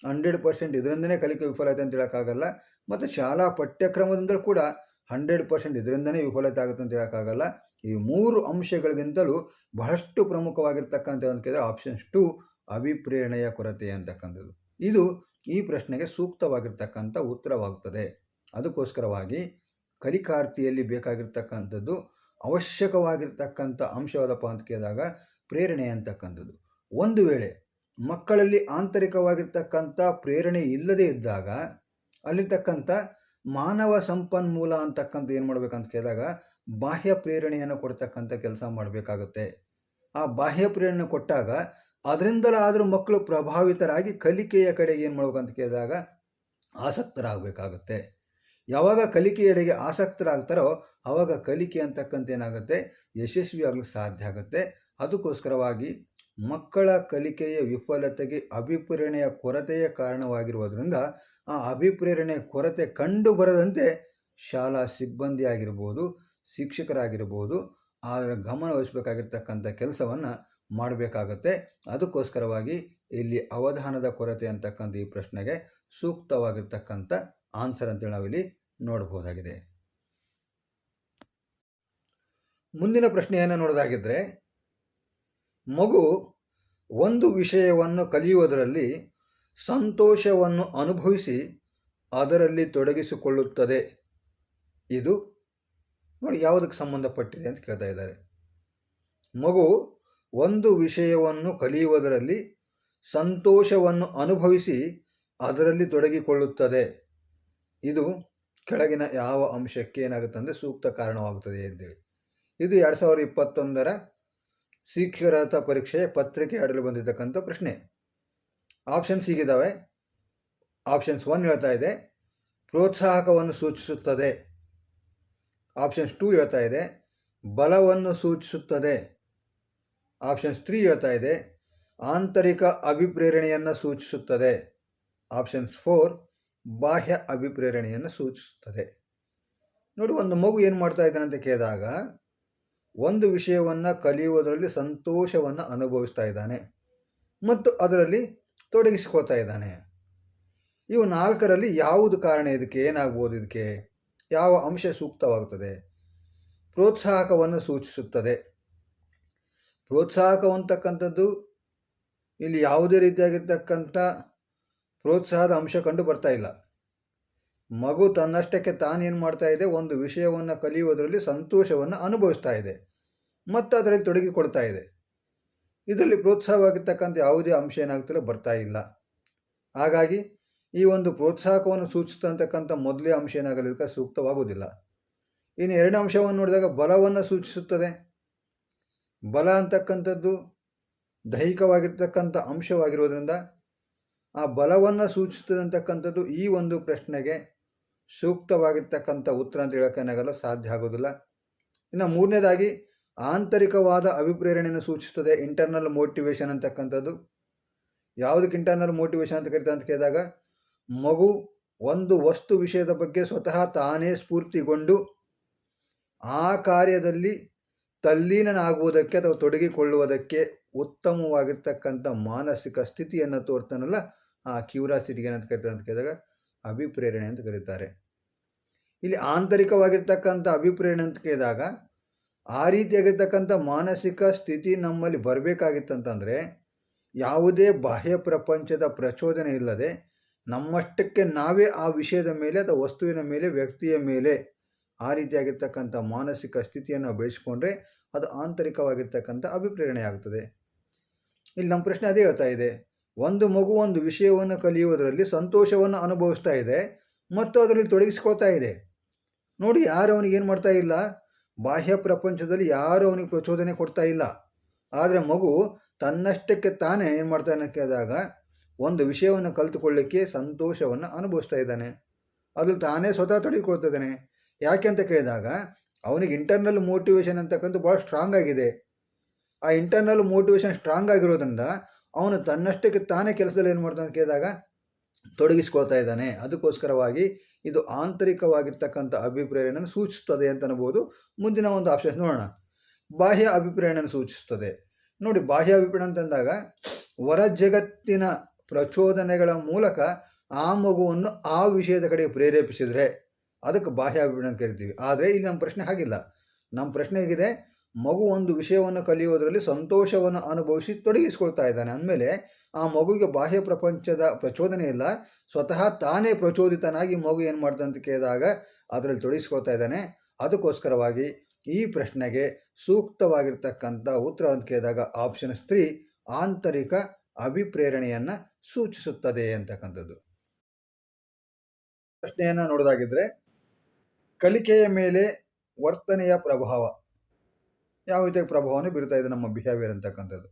100% ಇದರಿಂದನೇ ಕಲಿಕೆ ವಿಫಲತೆ ಅಂತ ಹೇಳೋಕ್ಕಾಗಲ್ಲ. ಮತ್ತು ಶಾಲಾ ಪಠ್ಯಕ್ರಮದಿಂದಲೂ ಕೂಡ 100% ಇದರಿಂದನೇ ವಿಫಲತೆ ಆಗುತ್ತೆ ಅಂತ ಹೇಳೋಕ್ಕಾಗಲ್ಲ. ಈ 3 ಅಂಶಗಳಿಗಿಂತಲೂ ಬಹಳಷ್ಟು ಪ್ರಮುಖವಾಗಿರ್ತಕ್ಕಂಥ ಆಪ್ಷನ್ಸ್ 2 ಅಭಿಪ್ರೇರಣೆಯ ಕೊರತೆ ಅಂತಕ್ಕಂಥದ್ದು. ಇದು ಈ ಪ್ರಶ್ನೆಗೆ ಸೂಕ್ತವಾಗಿರ್ತಕ್ಕಂಥ ಉತ್ತರವಾಗುತ್ತದೆ. ಅದಕ್ಕೋಸ್ಕರವಾಗಿ ಕಲಿಕಾರ್ಥಿಯಲ್ಲಿ ಬೇಕಾಗಿರ್ತಕ್ಕಂಥದ್ದು ಅವಶ್ಯಕವಾಗಿರ್ತಕ್ಕಂಥ ಅಂಶವಾದಪ್ಪ ಅಂತ ಕೇಳಿದಾಗ ಪ್ರೇರಣೆ ಅಂತಕ್ಕಂಥದ್ದು. ಒಂದು ವೇಳೆ ಮಕ್ಕಳಲ್ಲಿ ಆಂತರಿಕವಾಗಿರ್ತಕ್ಕಂಥ ಪ್ರೇರಣೆ ಇಲ್ಲದೇ ಇದ್ದಾಗ ಅಲ್ಲಿರ್ತಕ್ಕಂಥ ಮಾನವ ಸಂಪನ್ಮೂಲ ಅಂತಕ್ಕಂಥ ಏನು ಮಾಡಬೇಕಂತ ಕೇಳಿದಾಗ ಬಾಹ್ಯ ಪ್ರೇರಣೆಯನ್ನು ಕೊಡ್ತಕ್ಕಂಥ ಕೆಲಸ ಮಾಡಬೇಕಾಗುತ್ತೆ. ಆ ಬಾಹ್ಯ ಪ್ರೇರಣೆ ಕೊಟ್ಟಾಗ ಅದರಿಂದಲಾದರೂ ಮಕ್ಕಳು ಪ್ರಭಾವಿತರಾಗಿ ಕಲಿಕೆಯ ಕಡೆಗೆ ಏನು ಮಾಡ್ಬೇಕಂತ ಕೇಳಿದಾಗ ಆಸಕ್ತರಾಗಬೇಕಾಗುತ್ತೆ. ಯಾವಾಗ ಕಲಿಕೆಯೆಡೆಗೆ ಆಸಕ್ತರಾಗ್ತಾರೋ ಆವಾಗ ಕಲಿಕೆ ಅಂತಕ್ಕಂಥ ಏನಾಗುತ್ತೆ, ಯಶಸ್ವಿಯಾಗಲಿಕ್ಕೆ ಸಾಧ್ಯ ಆಗುತ್ತೆ. ಅದಕ್ಕೋಸ್ಕರವಾಗಿ ಮಕ್ಕಳ ಕಲಿಕೆಯ ವಿಫಲತೆಗೆ ಅಭಿಪ್ರೇರಣೆಯ ಕೊರತೆಯ ಕಾರಣವಾಗಿರುವುದರಿಂದ ಆ ಅಭಿಪ್ರೇರಣೆಯ ಕೊರತೆ ಕಂಡು ಬರದಂತೆ ಶಾಲಾ ಸಿಬ್ಬಂದಿ ಆಗಿರ್ಬೋದು, ಶಿಕ್ಷಕರಾಗಿರ್ಬೋದು ಅದರ ಗಮನ ವಹಿಸಬೇಕಾಗಿರ್ತಕ್ಕಂಥ ಕೆಲಸವನ್ನು ಮಾಡಬೇಕಾಗತ್ತೆ. ಅದಕ್ಕೋಸ್ಕರವಾಗಿ ಇಲ್ಲಿ ಅವಧಾನದ ಕೊರತೆ ಅಂತಕ್ಕಂಥ ಈ ಪ್ರಶ್ನೆಗೆ ಸೂಕ್ತವಾಗಿರ್ತಕ್ಕಂಥ ಆನ್ಸರ್ ಅಂತೇಳಿ ನಾವಿಲ್ಲಿ ನೋಡಬಹುದಾಗಿದೆ. ಮುಂದಿನ ಪ್ರಶ್ನೆಯನ್ನು ನೋಡೋದಾಗಿದ್ದರೆ, ಮಗು ಒಂದು ವಿಷಯವನ್ನು ಕಲಿಯುವುದರಲ್ಲಿ ಸಂತೋಷವನ್ನು ಅನುಭವಿಸಿ ಅದರಲ್ಲಿ ತೊಡಗಿಸಿಕೊಳ್ಳುತ್ತದೆ. ಇದು ನೋಡಿ ಯಾವುದಕ್ಕೆ ಸಂಬಂಧಪಟ್ಟಿದೆ ಅಂತ ಕೇಳ್ತಾ ಇದ್ದಾರೆ. ಮಗು ಒಂದು ವಿಷಯವನ್ನು ಕಲಿಯುವುದರಲ್ಲಿ ಸಂತೋಷವನ್ನು ಅನುಭವಿಸಿ ಅದರಲ್ಲಿ ತೊಡಗಿಕೊಳ್ಳುತ್ತದೆ. ಇದು ಕೆಳಗಿನ ಯಾವ ಅಂಶಕ್ಕೆ ಏನಾಗುತ್ತೆ ಅಂದರೆ ಸೂಕ್ತ ಕಾರಣವಾಗುತ್ತದೆ ಅಂತೇಳಿ. ಇದು 2021ರ ಶಿಕ್ಷಕರ ಪರೀಕ್ಷೆಯ ಪತ್ರಿಕೆ ಆಡಲು ಬಂದಿರತಕ್ಕಂಥ ಪ್ರಶ್ನೆ. ಆಪ್ಷನ್ಸ್ ಹೀಗಿದ್ದಾವೆ. ಆಪ್ಷನ್ಸ್ 1 ಹೇಳ್ತಾ ಇದೆ ಪ್ರೋತ್ಸಾಹಕವನ್ನು ಸೂಚಿಸುತ್ತದೆ. ಆಪ್ಷನ್ಸ್ 2 ಹೇಳ್ತಾ ಇದೆ ಬಲವನ್ನು ಸೂಚಿಸುತ್ತದೆ. ಆಪ್ಷನ್ಸ್ 3 ಹೇಳ್ತಾ ಇದೆ ಆಂತರಿಕ ಅಭಿಪ್ರೇರಣೆಯನ್ನು ಸೂಚಿಸುತ್ತದೆ. ಆಪ್ಷನ್ಸ್ 4 ಬಾಹ್ಯ ಅಭಿಪ್ರೇರಣೆಯನ್ನು ಸೂಚಿಸುತ್ತದೆ. ನೋಡಿ, ಒಂದು ಮಗು ಏನು ಮಾಡ್ತಾ ಇದ್ದಾನೆ ಅಂತ ಕೇಳಿದಾಗ ಒಂದು ವಿಷಯವನ್ನು ಕಲಿಯುವುದರಲ್ಲಿ ಸಂತೋಷವನ್ನು ಅನುಭವಿಸ್ತಾ ಇದ್ದಾನೆ ಮತ್ತು ಅದರಲ್ಲಿ ತೊಡಗಿಸಿಕೊಳ್ತಾ ಇದ್ದಾನೆ. ಇವು 4ರಲ್ಲಿ ಯಾವುದು ಕಾರಣ? ಇದಕ್ಕೆ ಏನಾಗ್ಬೋದು? ಇದಕ್ಕೆ ಯಾವ ಅಂಶ ಸೂಕ್ತವಾಗುತ್ತದೆ? ಪ್ರೋತ್ಸಾಹಕವನ್ನು ಸೂಚಿಸುತ್ತದೆ. ಪ್ರೋತ್ಸಾಹಕ ಅಂತಕ್ಕಂಥದ್ದು ಇಲ್ಲಿ ಯಾವುದೇ ರೀತಿಯಾಗಿರ್ತಕ್ಕಂಥ ಪ್ರೋತ್ಸಾಹದ ಅಂಶ ಕಂಡು ಬರ್ತಾ ಇಲ್ಲ. ಮಗು ತನ್ನಷ್ಟಕ್ಕೆ ತಾನೇನು ಮಾಡ್ತಾ ಇದೆ, ಒಂದು ವಿಷಯವನ್ನು ಕಲಿಯುವುದರಲ್ಲಿ ಸಂತೋಷವನ್ನು ಅನುಭವಿಸ್ತಾ ಇದೆ ಮತ್ತು ಅದರಲ್ಲಿ ತೊಡಗಿಕೊಳ್ತಾ ಇದೆ. ಇದರಲ್ಲಿ ಪ್ರೋತ್ಸಾಹವಾಗಿರ್ತಕ್ಕಂಥ ಯಾವುದೇ ಅಂಶ ಏನಾಗ್ತಿಲ್ಲ, ಬರ್ತಾ ಇಲ್ಲ. ಹಾಗಾಗಿ ಈ ಒಂದು ಪ್ರೋತ್ಸಾಹಕವನ್ನು ಸೂಚಿಸ್ತಕ್ಕಂಥ ಮೊದಲೇ ಅಂಶ ಏನಾಗಲಿಕ್ಕೆ ಸೂಕ್ತವಾಗುವುದಿಲ್ಲ. ಇನ್ನು 2ನೇ ಅಂಶವನ್ನು ನೋಡಿದಾಗ ಬಲವನ್ನು ಸೂಚಿಸುತ್ತದೆ. ಬಲ ಅಂತಕ್ಕಂಥದ್ದು ದೈಹಿಕವಾಗಿರ್ತಕ್ಕಂಥ ಅಂಶವಾಗಿರೋದ್ರಿಂದ ಆ ಬಲವನ್ನು ಸೂಚಿಸ್ತದೆ ಅಂತಕ್ಕಂಥದ್ದು ಈ ಒಂದು ಪ್ರಶ್ನೆಗೆ ಸೂಕ್ತವಾಗಿರ್ತಕ್ಕಂಥ ಉತ್ತರ ಅಂತ ಹೇಳೋಕ್ಕೇನಾಗಲ್ಲ, ಸಾಧ್ಯ ಆಗೋದಿಲ್ಲ. ಇನ್ನು 3ನೇದಾಗಿ ಆಂತರಿಕವಾದ ಅಭಿಪ್ರೇರಣೆಯನ್ನು ಸೂಚಿಸ್ತದೆ. ಇಂಟರ್ನಲ್ ಮೋಟಿವೇಶನ್ ಅಂತಕ್ಕಂಥದ್ದು. ಯಾವುದಕ್ಕೆ ಇಂಟರ್ನಲ್ ಮೋಟಿವೇಶನ್ ಅಂತ ಕರಿತಾರೆ ಅಂತ ಕೇಳಿದಾಗ ಮಗು ಒಂದು ವಸ್ತು ವಿಷಯದ ಬಗ್ಗೆ ಸ್ವತಃ ತಾನೇ ಸ್ಫೂರ್ತಿಗೊಂಡು ಆ ಕಾರ್ಯದಲ್ಲಿ ತಲ್ಲೀನನಾಗುವುದಕ್ಕೆ ಅಥವಾ ತೊಡಗಿಕೊಳ್ಳುವುದಕ್ಕೆ ಉತ್ತಮವಾಗಿರ್ತಕ್ಕಂಥ ಮಾನಸಿಕ ಸ್ಥಿತಿಯನ್ನು ತೋರ್ತಾನಲ್ಲ, ಆ ಕ್ಯೂರಿಯಾಸಿಟಿಗೆ ಏನಂತ ಕರಿತಾರೆ ಅಂತ ಕೇಳಿದಾಗ ಅಭಿಪ್ರೇರಣೆ ಅಂತ ಕರೀತಾರೆ. ಇಲ್ಲಿ ಆಂತರಿಕವಾಗಿರ್ತಕ್ಕಂಥ ಅಭಿಪ್ರೇರಣೆ ಅಂತ ಕೇಳಿದಾಗ ಆ ರೀತಿಯಾಗಿರ್ತಕ್ಕಂಥ ಮಾನಸಿಕ ಸ್ಥಿತಿ ನಮ್ಮಲ್ಲಿ ಬರಬೇಕಾಗಿತ್ತಂತಂದರೆ ಯಾವುದೇ ಬಾಹ್ಯ ಪ್ರಪಂಚದ ಪ್ರಚೋದನೆ ಇಲ್ಲದೆ ನಮ್ಮಷ್ಟಕ್ಕೆ ನಾವೇ ಆ ವಿಷಯದ ಮೇಲೆ ಅಥವಾ ವಸ್ತುವಿನ ಮೇಲೆ, ವ್ಯಕ್ತಿಯ ಮೇಲೆ ಆ ರೀತಿಯಾಗಿರ್ತಕ್ಕಂಥ ಮಾನಸಿಕ ಸ್ಥಿತಿಯನ್ನು ಬೆಳೆಸಿಕೊಂಡ್ರೆ ಅದು ಆಂತರಿಕವಾಗಿರ್ತಕ್ಕಂಥ ಅಭಿಪ್ರೇರಣೆ ಆಗುತ್ತದೆ. ಇಲ್ಲಿ ನಮ್ಮ ಪ್ರಶ್ನೆ ಅದೇ ಹೇಳ್ತಾ ಇದೆ, ಒಂದು ಮಗು ಒಂದು ವಿಷಯವನ್ನು ಕಲಿಯುವುದರಲ್ಲಿ ಸಂತೋಷವನ್ನು ಅನುಭವಿಸ್ತಾ ಇದೆ ಮತ್ತು ಅದರಲ್ಲಿ ತೊಡಗಿಸ್ಕೊಳ್ತಾ ಇದೆ. ನೋಡಿ, ಯಾರು ಅವನಿಗೆ ಏನು ಮಾಡ್ತಾ ಇಲ್ಲ, ಬಾಹ್ಯ ಪ್ರಪಂಚದಲ್ಲಿ ಯಾರು ಅವನಿಗೆ ಪ್ರಚೋದನೆ ಕೊಡ್ತಾ ಇಲ್ಲ. ಆದರೆ ಮಗು ತನ್ನಷ್ಟಕ್ಕೆ ತಾನೇ ಏನು ಮಾಡ್ತಾನೆ ಕೇಳಿದಾಗ ಒಂದು ವಿಷಯವನ್ನು ಕಲಿತುಕೊಳ್ಳಿಕ್ಕೆ ಸಂತೋಷವನ್ನು ಅನುಭವಿಸ್ತಾ ಇದ್ದಾನೆ. ಅದ್ರಲ್ಲಿ ತಾನೇ ಸ್ವತಃ ತೊಡಗಿಕೊಳ್ತಿದ್ದಾನೆ. ಯಾಕೆ ಅಂತ ಕೇಳಿದಾಗ ಅವನಿಗೆ ಇಂಟರ್ನಲ್ ಮೋಟಿವೇಶನ್ ಅಂತಕ್ಕಂಥ ಭಾಳ ಸ್ಟ್ರಾಂಗ್ ಆಗಿದೆ. ಆ ಇಂಟರ್ನಲ್ ಮೋಟಿವೇಶನ್ ಸ್ಟ್ರಾಂಗ್ ಆಗಿರೋದ್ರಿಂದ ಅವನು ತನ್ನಷ್ಟಕ್ಕೆ ತಾನೇ ಕೆಲಸದಲ್ಲಿ ಏನು ಮಾಡ್ತಾನೆ ಕೇಳಿದಾಗ ತೊಡಗಿಸ್ಕೊಳ್ತಾ ಇದ್ದಾನೆ. ಅದಕ್ಕೋಸ್ಕರವಾಗಿ ಇದು ಆಂತರಿಕವಾಗಿರ್ತಕ್ಕಂಥ ಅಭಿಪ್ರೇರಣೆಯನ್ನು ಸೂಚಿಸ್ತದೆ ಅಂತ ಅನ್ಬೋದು. ಮುಂದಿನ ಒಂದು ಆಪ್ಷನ್ಸ್ ನೋಡೋಣ. ಬಾಹ್ಯ ಅಭಿಪ್ರೇರಣೆಯನ್ನು ಸೂಚಿಸ್ತದೆ. ನೋಡಿ, ಬಾಹ್ಯ ಅಭಿಪ್ರೇರಣೆ ಅಂತಂದಾಗ ಹೊರ ಜಗತ್ತಿನ ಪ್ರಚೋದನೆಗಳ ಮೂಲಕ ಆ ಮಗುವನ್ನು ಆ ವಿಷಯದ ಕಡೆಗೆ ಪ್ರೇರೇಪಿಸಿದರೆ ಅದಕ್ಕೆ ಬಾಹ್ಯ ಅಭಿಪ್ರೇರಣೆ ಅಂತ ಕರಿತೀವಿ. ಆದರೆ ಇಲ್ಲಿ ನಮ್ಮ ಪ್ರಶ್ನೆ ಹಾಗಿಲ್ಲ. ನಮ್ಮ ಪ್ರಶ್ನೆ ಹೇಗಿದೆ, ಮಗು ಒಂದು ವಿಷಯವನ್ನು ಕಲಿಯೋದರಲ್ಲಿ ಸಂತೋಷವನ್ನು ಅನುಭವಿಸಿ ತೊಡಗಿಸ್ಕೊಳ್ತಾ ಇದ್ದಾನೆ ಅಂದಮೇಲೆ ಆ ಮಗುವಿಗೆ ಬಾಹ್ಯ ಪ್ರಪಂಚದ ಪ್ರಚೋದನೆ ಇಲ್ಲ, ಸ್ವತಃ ತಾನೇ ಪ್ರಚೋದಿತನಾಗಿ ಮಗು ಏನು ಮಾಡ್ತಾನೆ ಅಂತ ಕೇಳಿದಾಗ ಅದರಲ್ಲಿ ತೊಡಗಿಸ್ಕೊಳ್ತಾ ಇದ್ದಾನೆ. ಅದಕ್ಕೋಸ್ಕರವಾಗಿ ಈ ಪ್ರಶ್ನೆಗೆ ಸೂಕ್ತವಾಗಿರ್ತಕ್ಕಂಥ ಉತ್ತರ ಅಂತ ಕೇಳಿದಾಗ ಆಪ್ಷನ್ 3 ಆಂತರಿಕ ಅಭಿಪ್ರೇರಣೆಯನ್ನು ಸೂಚಿಸುತ್ತದೆ ಅಂತಕ್ಕಂಥದ್ದು. ಪ್ರಶ್ನೆಯನ್ನು ನೋಡೋದಾಗಿದ್ದರೆ, ಕಲಿಕೆಯ ಮೇಲೆ ವರ್ತನೆಯ ಪ್ರಭಾವ ಯಾವ ರೀತಿಯ ಪ್ರಭಾವವನ್ನು ಬೀರ್ತಾ ಇದೆ ನಮ್ಮ ಬಿಹೇವಿಯರ್ ಅಂತಕ್ಕಂಥದ್ದು.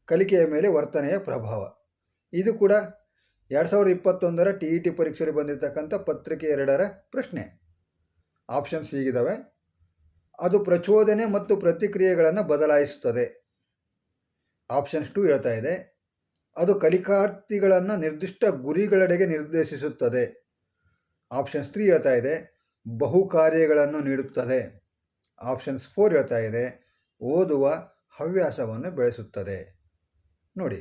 ಕಲಿಕೆಯ ಮೇಲೆ ವರ್ತನೆಯ ಪ್ರಭಾವ ಇದು ಕೂಡ 2021 TET ಪರೀಕ್ಷೆಯಲ್ಲಿ ಬಂದಿರತಕ್ಕಂಥ ಪತ್ರಿಕೆ 2ರ ಪ್ರಶ್ನೆ. ಆಪ್ಷನ್ಸ್ ಹೀಗಿದ್ದಾವೆ. ಅದು ಪ್ರಚೋದನೆ ಮತ್ತು ಪ್ರತಿಕ್ರಿಯೆಗಳನ್ನು ಬದಲಾಯಿಸುತ್ತದೆ. ಆಪ್ಷನ್ಸ್ 2 ಹೇಳ್ತಾ ಇದೆ, ಅದು ಕಲಿಕಾರ್ಥಿಗಳನ್ನು ನಿರ್ದಿಷ್ಟ ಗುರಿಗಳೆಡೆಗೆ ನಿರ್ದೇಶಿಸುತ್ತದೆ. ಆಪ್ಷನ್ಸ್ 3 ಹೇಳ್ತಾ ಇದೆ, ಬಹು ಕಾರ್ಯಗಳನ್ನು ನೀಡುತ್ತದೆ. ಆಪ್ಷನ್ಸ್ 4 ಹೇಳ್ತಾ ಇದೆ, ಓದುವ ಹವ್ಯಾಸವನ್ನು ಬೆಳೆಸುತ್ತದೆ. ನೋಡಿ,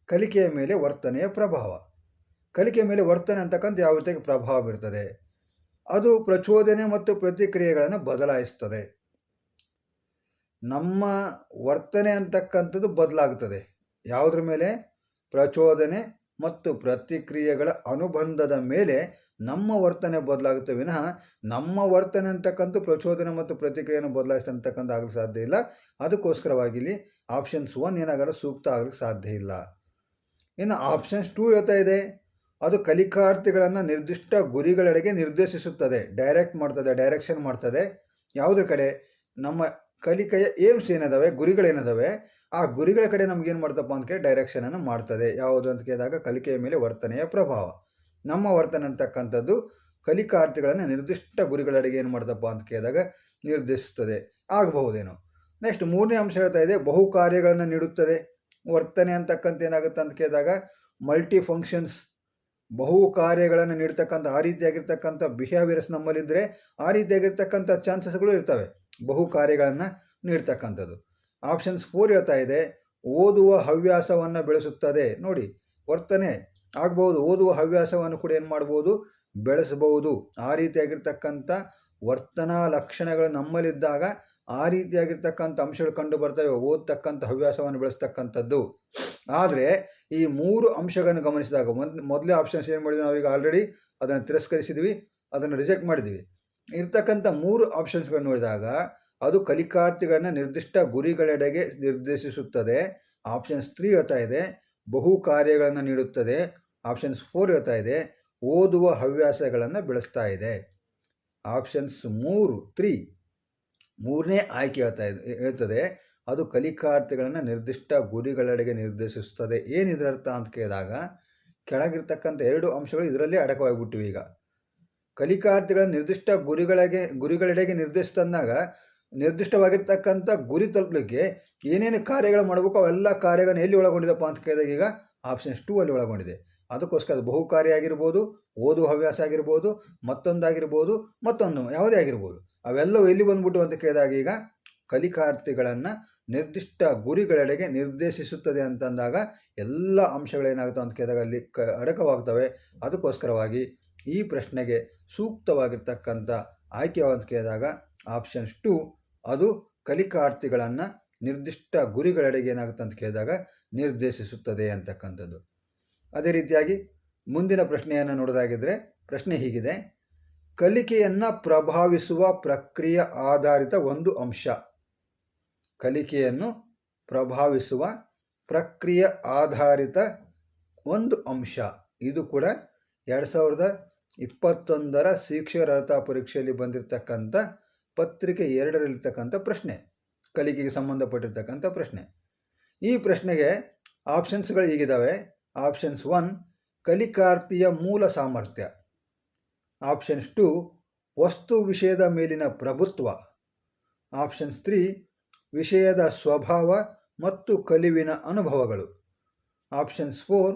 ಕಲಿಕೆಯ ಮೇಲೆ ವರ್ತನೆಯ ಪ್ರಭಾವ. ಕಲಿಕೆಯ ಮೇಲೆ ವರ್ತನೆ ಅಂತಕ್ಕಂಥ ಯಾವ ರೀತಿಯಾಗಿ ಪ್ರಭಾವ ಬೀರ್ತದೆ, ಅದು ಪ್ರಚೋದನೆ ಮತ್ತು ಪ್ರತಿಕ್ರಿಯೆಗಳನ್ನು ಬದಲಾಯಿಸ್ತದೆ. ನಮ್ಮ ವರ್ತನೆ ಅಂತಕ್ಕಂಥದ್ದು ಬದಲಾಗ್ತದೆ. ಯಾವುದ್ರ ಮೇಲೆ? ಪ್ರಚೋದನೆ ಮತ್ತು ಪ್ರತಿಕ್ರಿಯೆಗಳ ಅನುಬಂಧದ ಮೇಲೆ ನಮ್ಮ ವರ್ತನೆ ಬದಲಾಗುತ್ತೆ ವಿನಃ ನಮ್ಮ ವರ್ತನೆ ಅಂತಕ್ಕಂಥ ಪ್ರಚೋದನೆ ಮತ್ತು ಪ್ರತಿಕ್ರಿಯೆಯನ್ನು ಬದಲಾಯಿಸ್ತಕ್ಕಂಥ ಆಗಲಿಕ್ಕೆ ಸಾಧ್ಯ ಇಲ್ಲ. ಅದಕ್ಕೋಸ್ಕರವಾಗಿ ಇಲ್ಲಿ ಆಪ್ಷನ್ಸ್ 1 ಏನಾಗಲ್ಲ ಸೂಕ್ತ ಆಗಲಿಕ್ಕೆ ಸಾಧ್ಯ ಇಲ್ಲ. ಇನ್ನು ಆಪ್ಷನ್ಸ್ 2 ಹೇಳ್ತಾ ಇದೆ, ಅದು ಕಲಿಕಾರ್ಥಿಗಳನ್ನು ನಿರ್ದಿಷ್ಟ ಗುರಿಗಳೆಡೆಗೆ ನಿರ್ದೇಶಿಸುತ್ತದೆ, ಡೈರೆಕ್ಷನ್ ಮಾಡ್ತದೆ. ಯಾವುದ್ರ ಕಡೆ? ನಮ್ಮ ಕಲಿಕೆಯ ಏಮ್ಸ್ ಏನಿದಾವೆ, ಗುರಿಗಳೇನಿದಾವೆ, ಆ ಗುರಿಗಳ ಕಡೆ ನಮಗೇನು ಮಾಡ್ತಪ್ಪ ಅಂತ ಕೇಳಿ ಡೈರೆಕ್ಷನನ್ನು ಮಾಡ್ತದೆ. ಯಾವುದು ಅಂತ ಕೇಳಿದಾಗ ಕಲಿಕೆಯ ಮೇಲೆ ವರ್ತನೆಯ ಪ್ರಭಾವ. ನಮ್ಮ ವರ್ತನೆ ಅಂತಕ್ಕಂಥದ್ದು ಕಲಿಕಾರ್ಥಿಗಳನ್ನು ನಿರ್ದಿಷ್ಟ ಗುರಿಗಳೆಡೆಗೆ ಏನು ಮಾಡ್ತಪ್ಪ ಅಂತ ಕೇಳಿದಾಗ ನಿರ್ದೇಶಿಸ್ತದೆ ಆಗಬಹುದೇನೋ. ನೆಕ್ಸ್ಟ್ 3ನೇ ಅಂಶ ಹೇಳ್ತಾ ಇದೆ, ಬಹು ಕಾರ್ಯಗಳನ್ನು ನೀಡುತ್ತದೆ. ವರ್ತನೆ ಅಂತಕ್ಕಂಥ ಏನಾಗುತ್ತೆ ಅಂತ ಕೇಳಿದಾಗ ಮಲ್ಟಿ ಫಂಕ್ಷನ್ಸ್, ಬಹು ಕಾರ್ಯಗಳನ್ನು ನೀಡ್ತಕ್ಕಂಥ ಆ ರೀತಿಯಾಗಿರ್ತಕ್ಕಂಥ ಬಿಹೇವಿಯರ್ಸ್ ನಮ್ಮಲ್ಲಿದ್ದರೆ ಆ ರೀತಿಯಾಗಿರ್ತಕ್ಕಂಥ ಚಾನ್ಸಸ್ಗಳು ಇರ್ತವೆ ಬಹು ಕಾರ್ಯಗಳನ್ನು ನೀಡ್ತಕ್ಕಂಥದ್ದು. ಆಪ್ಷನ್ಸ್ 4 ಹೇಳ್ತಾ ಇದೆ, ಓದುವ ಹವ್ಯಾಸವನ್ನು ಬೆಳೆಸುತ್ತದೆ. ನೋಡಿ, ವರ್ತನೆ ಆಗ್ಬೋದು, ಓದುವ ಹವ್ಯಾಸವನ್ನು ಕೂಡ ಏನು ಮಾಡ್ಬೋದು, ಬೆಳೆಸಬಹುದು. ಆ ರೀತಿಯಾಗಿರ್ತಕ್ಕಂಥ ವರ್ತನಾ ಲಕ್ಷಣಗಳು ನಮ್ಮಲ್ಲಿದ್ದಾಗ ಆ ರೀತಿಯಾಗಿರ್ತಕ್ಕಂಥ ಅಂಶಗಳು ಕಂಡು ಬರ್ತವೆ, ಓದ್ತಕ್ಕಂಥ ಹವ್ಯಾಸವನ್ನು ಬೆಳೆಸ್ತಕ್ಕಂಥದ್ದು. ಆದರೆ ಈ 3 ಅಂಶಗಳನ್ನು ಗಮನಿಸಿದಾಗ ಮೊದಲೇ ಆಪ್ಷನ್ಸ್ ಏನು ಮಾಡಿದ್ವಿ ನಾವೀಗ ಆಲ್ರೆಡಿ ಅದನ್ನು ತಿರಸ್ಕರಿಸಿದ್ವಿ, ಅದನ್ನು ರಿಜೆಕ್ಟ್ ಮಾಡಿದ್ವಿ. ಇರ್ತಕ್ಕಂಥ 3 ಆಪ್ಷನ್ಸ್ಗಳನ್ನು ನೋಡಿದಾಗ ಅದು ಕಲಿಕಾರ್ಥಿಗಳನ್ನು ನಿರ್ದಿಷ್ಟ ಗುರಿಗಳೆಡೆಗೆ ನಿರ್ದೇಶಿಸುತ್ತದೆ. ಆಪ್ಷನ್ಸ್ 3 ಹೇಳ್ತಾ ಇದೆ, ಬಹು ಕಾರ್ಯಗಳನ್ನು ನೀಡುತ್ತದೆ. ಆಪ್ಷನ್ಸ್ 4 ಹೇಳ್ತಾ ಇದೆ, ಓದುವ ಹವ್ಯಾಸಗಳನ್ನು ಬೆಳೆಸ್ತಾ ಇದೆ. ಆಪ್ಷನ್ಸ್ 3ನೇ ಆಯ್ಕೆ ಹೇಳ್ತದೆ, ಅದು ಕಲಿಕಾರ್ಥಿಗಳನ್ನು ನಿರ್ದಿಷ್ಟ ಗುರಿಗಳೆಡೆಗೆ ನಿರ್ದೇಶಿಸುತ್ತದೆ. ಏನಿದ್ರ ಅರ್ಥ ಅಂತ ಕೇಳಿದಾಗ ಕೆಳಗಿರ್ತಕ್ಕಂಥ 2 ಅಂಶಗಳು ಇದರಲ್ಲೇ ಅಡಕವಾಗಿಬಿಟ್ಟಿವೆ. ಈಗ ಕಲಿಕಾರ್ಥಿಗಳ ನಿರ್ದಿಷ್ಟ ಗುರಿಗಳೆಡೆಗೆ ನಿರ್ದೇಶಿಸಿದಾಗ ನಿರ್ದಿಷ್ಟವಾಗಿರ್ತಕ್ಕಂಥ ಗುರಿ ತಲುಪಲಿಕ್ಕೆ ಏನೇನು ಕಾರ್ಯಗಳು ಮಾಡಬೇಕು ಅವೆಲ್ಲ ಕಾರ್ಯಗಳನ್ನು ಎಲ್ಲಿ ಒಳಗೊಂಡಿದೆಪ್ಪ ಅಂತ ಕೇಳಿದಾಗ ಈಗ ಆಪ್ಷನ್ಸ್ 2 ಅಲ್ಲಿ ಒಳಗೊಂಡಿದೆ. ಅದಕ್ಕೋಸ್ಕರ ಬಹು ಕಾರ್ಯ ಆಗಿರ್ಬೋದು, ಓದುವ ಹವ್ಯಾಸ ಆಗಿರ್ಬೋದು, ಮತ್ತೊಂದಾಗಿರ್ಬೋದು, ಮತ್ತೊಂದು ಯಾವುದೇ ಆಗಿರ್ಬೋದು, ಅವೆಲ್ಲವೂ ಎಲ್ಲಿ ಬಂದ್ಬಿಟ್ಟು ಅಂತ ಕೇಳಿದಾಗ ಈಗ ಕಲಿಕಾರ್ಥಿಗಳನ್ನು ನಿರ್ದಿಷ್ಟ ಗುರಿಗಳೆಡೆಗೆ ನಿರ್ದೇಶಿಸುತ್ತದೆ ಅಂತಂದಾಗ ಎಲ್ಲ ಅಂಶಗಳೇನಾಗುತ್ತೆ ಅಂತ ಕೇಳಿದಾಗ ಅಲ್ಲಿ ಅಡಕವಾಗ್ತವೆ. ಅದಕ್ಕೋಸ್ಕರವಾಗಿ ಈ ಪ್ರಶ್ನೆಗೆ ಸೂಕ್ತವಾಗಿರ್ತಕ್ಕಂಥ ಆಯ್ಕೆ ಅಂತ ಕೇಳಿದಾಗ ಆಪ್ಷನ್ಸ್ 2 ಅದು ಕಲಿಕಾರ್ಥಿಗಳನ್ನು ನಿರ್ದಿಷ್ಟ ಗುರಿಗಳೆಡೆಗೆ ಏನಾಗುತ್ತೆ ಅಂತ ಕೇಳಿದಾಗ ನಿರ್ದೇಶಿಸುತ್ತದೆ ಅಂತಕ್ಕಂಥದ್ದು. ಅದೇ ರೀತಿಯಾಗಿ ಮುಂದಿನ ಪ್ರಶ್ನೆಯನ್ನು ನೋಡೋದಾಗಿದ್ದರೆ ಪ್ರಶ್ನೆ ಹೀಗಿದೆ, ಕಲಿಕೆಯನ್ನು ಪ್ರಭಾವಿಸುವ ಪ್ರಕ್ರಿಯೆ ಆಧಾರಿತ ಒಂದು ಅಂಶ. ಕಲಿಕೆಯನ್ನು ಪ್ರಭಾವಿಸುವ ಪ್ರಕ್ರಿಯೆ ಆಧಾರಿತ ಒಂದು ಅಂಶ. ಇದು ಕೂಡ 2021 ಶಿಕ್ಷಕರ ಅರ್ಹತಾ ಪರೀಕ್ಷೆಯಲ್ಲಿ ಬಂದಿರತಕ್ಕಂಥ ಪತ್ರಿಕೆ 2ರಲ್ಲಿರ್ತಕ್ಕಂಥ ಪ್ರಶ್ನೆ. ಕಲಿಕೆಗೆ ಸಂಬಂಧಪಟ್ಟಿರ್ತಕ್ಕಂಥ ಪ್ರಶ್ನೆ. ಈ ಪ್ರಶ್ನೆಗೆ ಆಪ್ಷನ್ಸ್ಗಳು ಹೀಗಿದ್ದಾವೆ. ಆಪ್ಷನ್ಸ್ 1 ಕಲಿಕಾರ್ಥಿಯ ಮೂಲ ಸಾಮರ್ಥ್ಯ, ಆಪ್ಷನ್ಸ್ 2 ವಸ್ತು ವಿಷಯದ ಮೇಲಿನ ಪ್ರಭುತ್ವ, ಆಪ್ಷನ್ಸ್ 3 ವಿಷಯದ ಸ್ವಭಾವ ಮತ್ತು ಕಲಿವಿನ ಅನುಭವಗಳು, ಆಪ್ಷನ್ಸ್ 4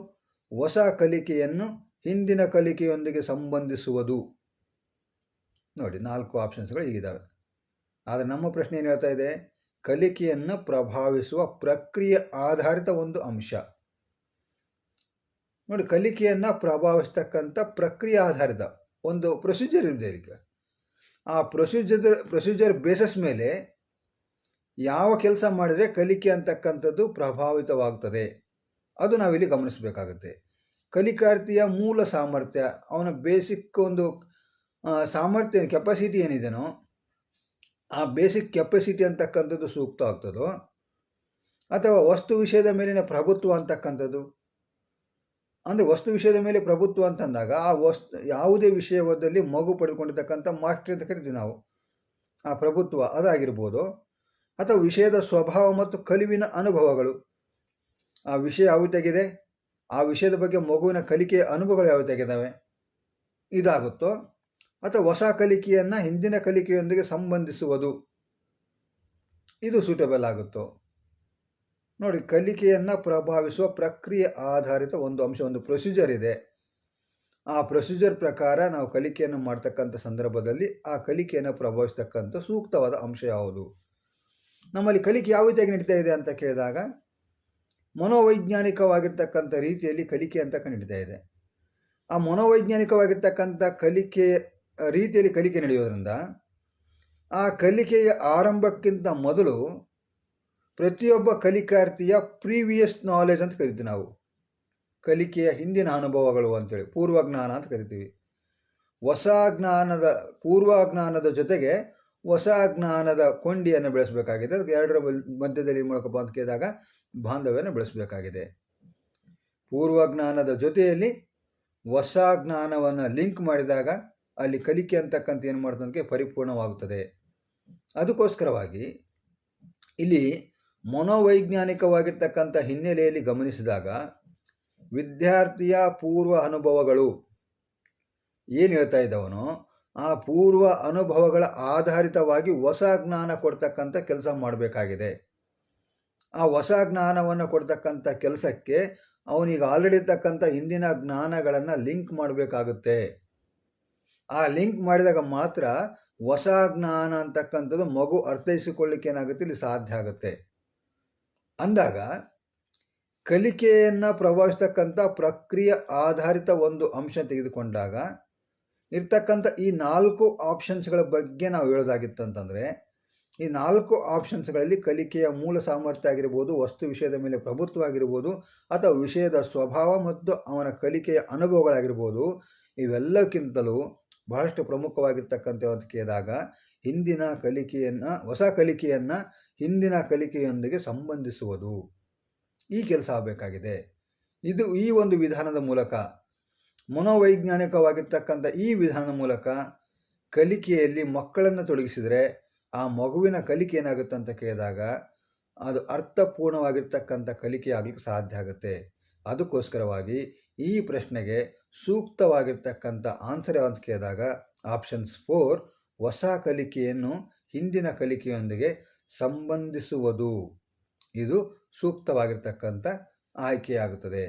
ಹೊಸ ಕಲಿಕೆಯನ್ನು ಹಿಂದಿನ ಕಲಿಕೆಯೊಂದಿಗೆ ಸಂಬಂಧಿಸುವುದು. ನೋಡಿ, 4 ಆಪ್ಷನ್ಸ್ಗಳು ಹೀಗಿದ್ದಾವೆ. ಆದರೆ ನಮ್ಮ ಪ್ರಶ್ನೆ ಏನು ಹೇಳ್ತಾ ಇದೆ? ಕಲಿಕೆಯನ್ನು ಪ್ರಭಾವಿಸುವ ಪ್ರಕ್ರಿಯೆ ಆಧಾರಿತ ಒಂದು ಅಂಶ. ನೋಡಿ, ಕಲಿಕೆಯನ್ನು ಪ್ರಭಾವಿಸ್ತಕ್ಕಂಥ ಪ್ರಕ್ರಿಯೆ ಆಧಾರಿತ ಒಂದು ಪ್ರೊಸೀಜರ್ ಇದೆ. ಈಗ ಆ ಪ್ರೊಸೀಜರ್ ಬೇಸಸ್ ಮೇಲೆ ಯಾವ ಕೆಲಸ ಮಾಡಿದರೆ ಕಲಿಕೆ ಅಂತಕ್ಕಂಥದ್ದು ಪ್ರಭಾವಿತವಾಗ್ತದೆ, ಅದು ನಾವಿಲ್ಲಿ ಗಮನಿಸಬೇಕಾಗುತ್ತೆ. ಕಲಿಕಾರ್ಥಿಯ ಮೂಲ ಸಾಮರ್ಥ್ಯ, ಅವನ ಬೇಸಿಕ್ ಒಂದು ಸಾಮರ್ಥ್ಯ, ಕೆಪಾಸಿಟಿ ಏನಿದೆನೋ ಆ ಬೇಸಿಕ್ ಕೆಪಾಸಿಟಿ ಅಂತಕ್ಕಂಥದ್ದು ಸೂಕ್ತ ಆಗ್ತದೋ, ಅಥವಾ ವಸ್ತು ವಿಷಯದ ಮೇಲಿನ ಪ್ರಭುತ್ವ ಅಂತಕ್ಕಂಥದ್ದು. ಅಂದರೆ ವಸ್ತು ವಿಷಯದ ಮೇಲೆ ಪ್ರಭುತ್ವ ಅಂತಂದಾಗ ಆ ಯಾವುದೇ ವಿಷಯದಲ್ಲಿ ಮಗು ಪಡೆದುಕೊಂಡಿರ್ತಕ್ಕಂಥ ಮಾಸ್ಟರ್ ಅಂತ ಕರಿತೀವಿ ನಾವು, ಆ ಪ್ರಭುತ್ವ ಅದಾಗಿರ್ಬೋದು. ಅಥವಾ ವಿಷಯದ ಸ್ವಭಾವ ಮತ್ತು ಕಲಿವಿನ ಅನುಭವಗಳು, ಆ ವಿಷಯ ಯಾವ ತೆಗಿದೆ, ಆ ವಿಷಯದ ಬಗ್ಗೆ ಮಗುವಿನ ಕಲಿಕೆಯ ಅನುಭವಗಳು ಯಾವ ತೆಗೆದಾವೆ, ಇದಾಗುತ್ತೋ. ಅಥವಾ ಹೊಸ ಕಲಿಕೆಯನ್ನು ಹಿಂದಿನ ಕಲಿಕೆಯೊಂದಿಗೆ ಸಂಬಂಧಿಸುವುದು, ಇದು ಸೂಟಬಲ್ ಆಗುತ್ತೋ. ನೋಡಿ, ಕಲಿಕೆಯನ್ನು ಪ್ರಭಾವಿಸುವ ಪ್ರಕ್ರಿಯೆ ಆಧಾರಿತ ಒಂದು ಅಂಶ, ಒಂದು ಪ್ರೊಸೀಜರ್ ಇದೆ. ಆ ಪ್ರೊಸೀಜರ್ ಪ್ರಕಾರ ನಾವು ಕಲಿಕೆಯನ್ನು ಮಾಡ್ತಕ್ಕಂಥ ಸಂದರ್ಭದಲ್ಲಿ ಆ ಕಲಿಕೆಯನ್ನು ಪ್ರಭಾವಿಸ್ತಕ್ಕಂಥ ಸೂಕ್ತವಾದ ಅಂಶ ಯಾವುದು? ನಮ್ಮಲ್ಲಿ ಕಲಿಕೆ ಯಾವ ರೀತಿಯಾಗಿ ನಡೀತಾ ಇದೆ ಅಂತ ಕೇಳಿದಾಗ ಮನೋವೈಜ್ಞಾನಿಕವಾಗಿರ್ತಕ್ಕಂಥ ರೀತಿಯಲ್ಲಿ ಕಲಿಕೆ ಅಂತ ನಡೀತಾ ಇದೆ. ಆ ಮನೋವೈಜ್ಞಾನಿಕವಾಗಿರ್ತಕ್ಕಂಥ ಕಲಿಕೆ ರೀತಿಯಲ್ಲಿ ಕಲಿಕೆ ನಡೆಯೋದ್ರಿಂದ ಆ ಕಲಿಕೆಯ ಆರಂಭಕ್ಕಿಂತ ಮೊದಲು ಪ್ರತಿಯೊಬ್ಬ ಕಲಿಕಾರ್ಥಿಯ ಪ್ರೀವಿಯಸ್ ನಾಲೆಜ್ ಅಂತ ಕರಿತೀವಿ ನಾವು, ಕಲಿಕೆಯ ಹಿಂದಿನ ಅನುಭವಗಳು ಅಂತೇಳಿ ಪೂರ್ವಜ್ಞಾನ ಅಂತ ಕರಿತೀವಿ. ಹೊಸ ಜ್ಞಾನದ ಪೂರ್ವಜ್ಞಾನದ ಜೊತೆಗೆ ಹೊಸ ಜ್ಞಾನದ ಕೊಂಡಿಯನ್ನು ಬೆಳೆಸಬೇಕಾಗಿದೆ. ಅದಕ್ಕೆ ಎರಡರ ಮಧ್ಯದಲ್ಲಿ ಮೂಲಕ ಅಂತ ಕೇಳಿದಾಗ ಬಾಂಧವ್ಯನ ಬೆಳೆಸಬೇಕಾಗಿದೆ. ಪೂರ್ವಜ್ಞಾನದ ಜೊತೆಯಲ್ಲಿ ಹೊಸ ಜ್ಞಾನವನ್ನು ಲಿಂಕ್ ಮಾಡಿದಾಗ ಅಲ್ಲಿ ಕಲಿಕೆ ಅಂತಕ್ಕಂಥ ಏನು ಮಾಡ್ತಂದ್ರೆ ಪರಿಪೂರ್ಣವಾಗುತ್ತದೆ. ಅದಕ್ಕೋಸ್ಕರವಾಗಿ ಇಲ್ಲಿ ಮನೋವೈಜ್ಞಾನಿಕವಾಗಿರ್ತಕ್ಕಂಥ ಹಿನ್ನೆಲೆಯಲ್ಲಿ ಗಮನಿಸಿದಾಗ ವಿದ್ಯಾರ್ಥಿಯ ಪೂರ್ವ ಅನುಭವಗಳು ಏನು ಹೇಳ್ತಾ ಇದ್ದವನೋ ಆ ಪೂರ್ವ ಅನುಭವಗಳ ಆಧಾರಿತವಾಗಿ ಹೊಸ ಜ್ಞಾನ ಕೊಡ್ತಕ್ಕಂಥ ಕೆಲಸ ಮಾಡಬೇಕಾಗಿದೆ. ಆ ಹೊಸ ಜ್ಞಾನವನ್ನು ಕೊಡ್ತಕ್ಕಂಥ ಕೆಲಸಕ್ಕೆ ಅವನಿಗೆ ಆಲ್ರೆಡಿ ಇರ್ತಕ್ಕಂಥ ಹಿಂದಿನ ಜ್ಞಾನಗಳನ್ನು ಲಿಂಕ್ ಮಾಡಬೇಕಾಗುತ್ತೆ. ಆ ಲಿಂಕ್ ಮಾಡಿದಾಗ ಮಾತ್ರ ಹೊಸ ಜ್ಞಾನ ಅಂತಕ್ಕಂಥದ್ದು ಮಗು ಅರ್ಥೈಸಿಕೊಳ್ಳಿಕ್ಕೆ ಏನಾಗುತ್ತೆ, ಇಲ್ಲಿ ಸಾಧ್ಯ ಆಗುತ್ತೆ. ಅಂದಾಗ ಕಲಿಕೆಯನ್ನು ಪ್ರಭಾವಿಸ್ತಕ್ಕಂಥ ಪ್ರಕ್ರಿಯೆ ಆಧಾರಿತ ಒಂದು ಅಂಶ ತೆಗೆದುಕೊಂಡಾಗ ಇರ್ತಕ್ಕಂಥ ಈ 4 ಆಪ್ಷನ್ಸ್ಗಳ ಬಗ್ಗೆ ನಾವು ಹೇಳೋದಾಗಿತ್ತು ಅಂತಂದರೆ, ಈ 4 ಆಪ್ಷನ್ಸ್ಗಳಲ್ಲಿ ಕಲಿಕೆಯ ಮೂಲ ಸಾಮರ್ಥ್ಯ ಆಗಿರ್ಬೋದು, ವಸ್ತು ವಿಷಯದ ಮೇಲೆ ಪ್ರಭುತ್ವ ಆಗಿರ್ಬೋದು, ಅಥವಾ ವಿಷಯದ ಸ್ವಭಾವ ಮತ್ತು ಅವನ ಕಲಿಕೆಯ ಅನುಭವಗಳಾಗಿರ್ಬೋದು, ಇವೆಲ್ಲಕ್ಕಿಂತಲೂ ಬಹಳಷ್ಟು ಪ್ರಮುಖವಾಗಿರ್ತಕ್ಕಂಥ ಅಂತ ಕೇಳಿದಾಗ ಹಿಂದಿನ ಕಲಿಕೆಯನ್ನು, ಹೊಸ ಕಲಿಕೆಯನ್ನು ಹಿಂದಿನ ಕಲಿಕೆಯೊಂದಿಗೆ ಸಂಬಂಧಿಸುವುದು, ಈ ಕೆಲಸ ಆಗಬೇಕಾಗಿದೆ. ಈ ಒಂದು ವಿಧಾನದ ಮೂಲಕ, ಮನೋವೈಜ್ಞಾನಿಕವಾಗಿರ್ತಕ್ಕಂಥ ಈ ವಿಧಾನದ ಮೂಲಕ ಕಲಿಕೆಯಲ್ಲಿ ಮಕ್ಕಳನ್ನು ತೊಡಗಿಸಿದರೆ ಆ ಮಗುವಿನ ಕಲಿಕೆ ಏನಾಗುತ್ತೆ ಅಂತ ಕೇಳಿದಾಗ ಅದು ಅರ್ಥಪೂರ್ಣವಾಗಿರ್ತಕ್ಕಂಥ ಕಲಿಕೆ ಆಗಲಿಕ್ಕೆ ಸಾಧ್ಯ ಆಗುತ್ತೆ. ಅದಕ್ಕೋಸ್ಕರವಾಗಿ ಈ ಪ್ರಶ್ನೆಗೆ ಸೂಕ್ತವಾಗಿರ್ತಕ್ಕಂಥ ಆನ್ಸರ್ ಅಂತ ಕೇಳಿದಾಗ ಆಪ್ಷನ್ಸ್ 4 ಹೊಸ ಕಲಿಕೆಯನ್ನು ಹಿಂದಿನ ಕಲಿಕೆಯೊಂದಿಗೆ ಸಂಬಂಧಿಸುವುದು, ಇದು ಸೂಕ್ತವಾಗಿರ್ತಕ್ಕಂಥ ಆಯ್ಕೆಯಾಗುತ್ತದೆ.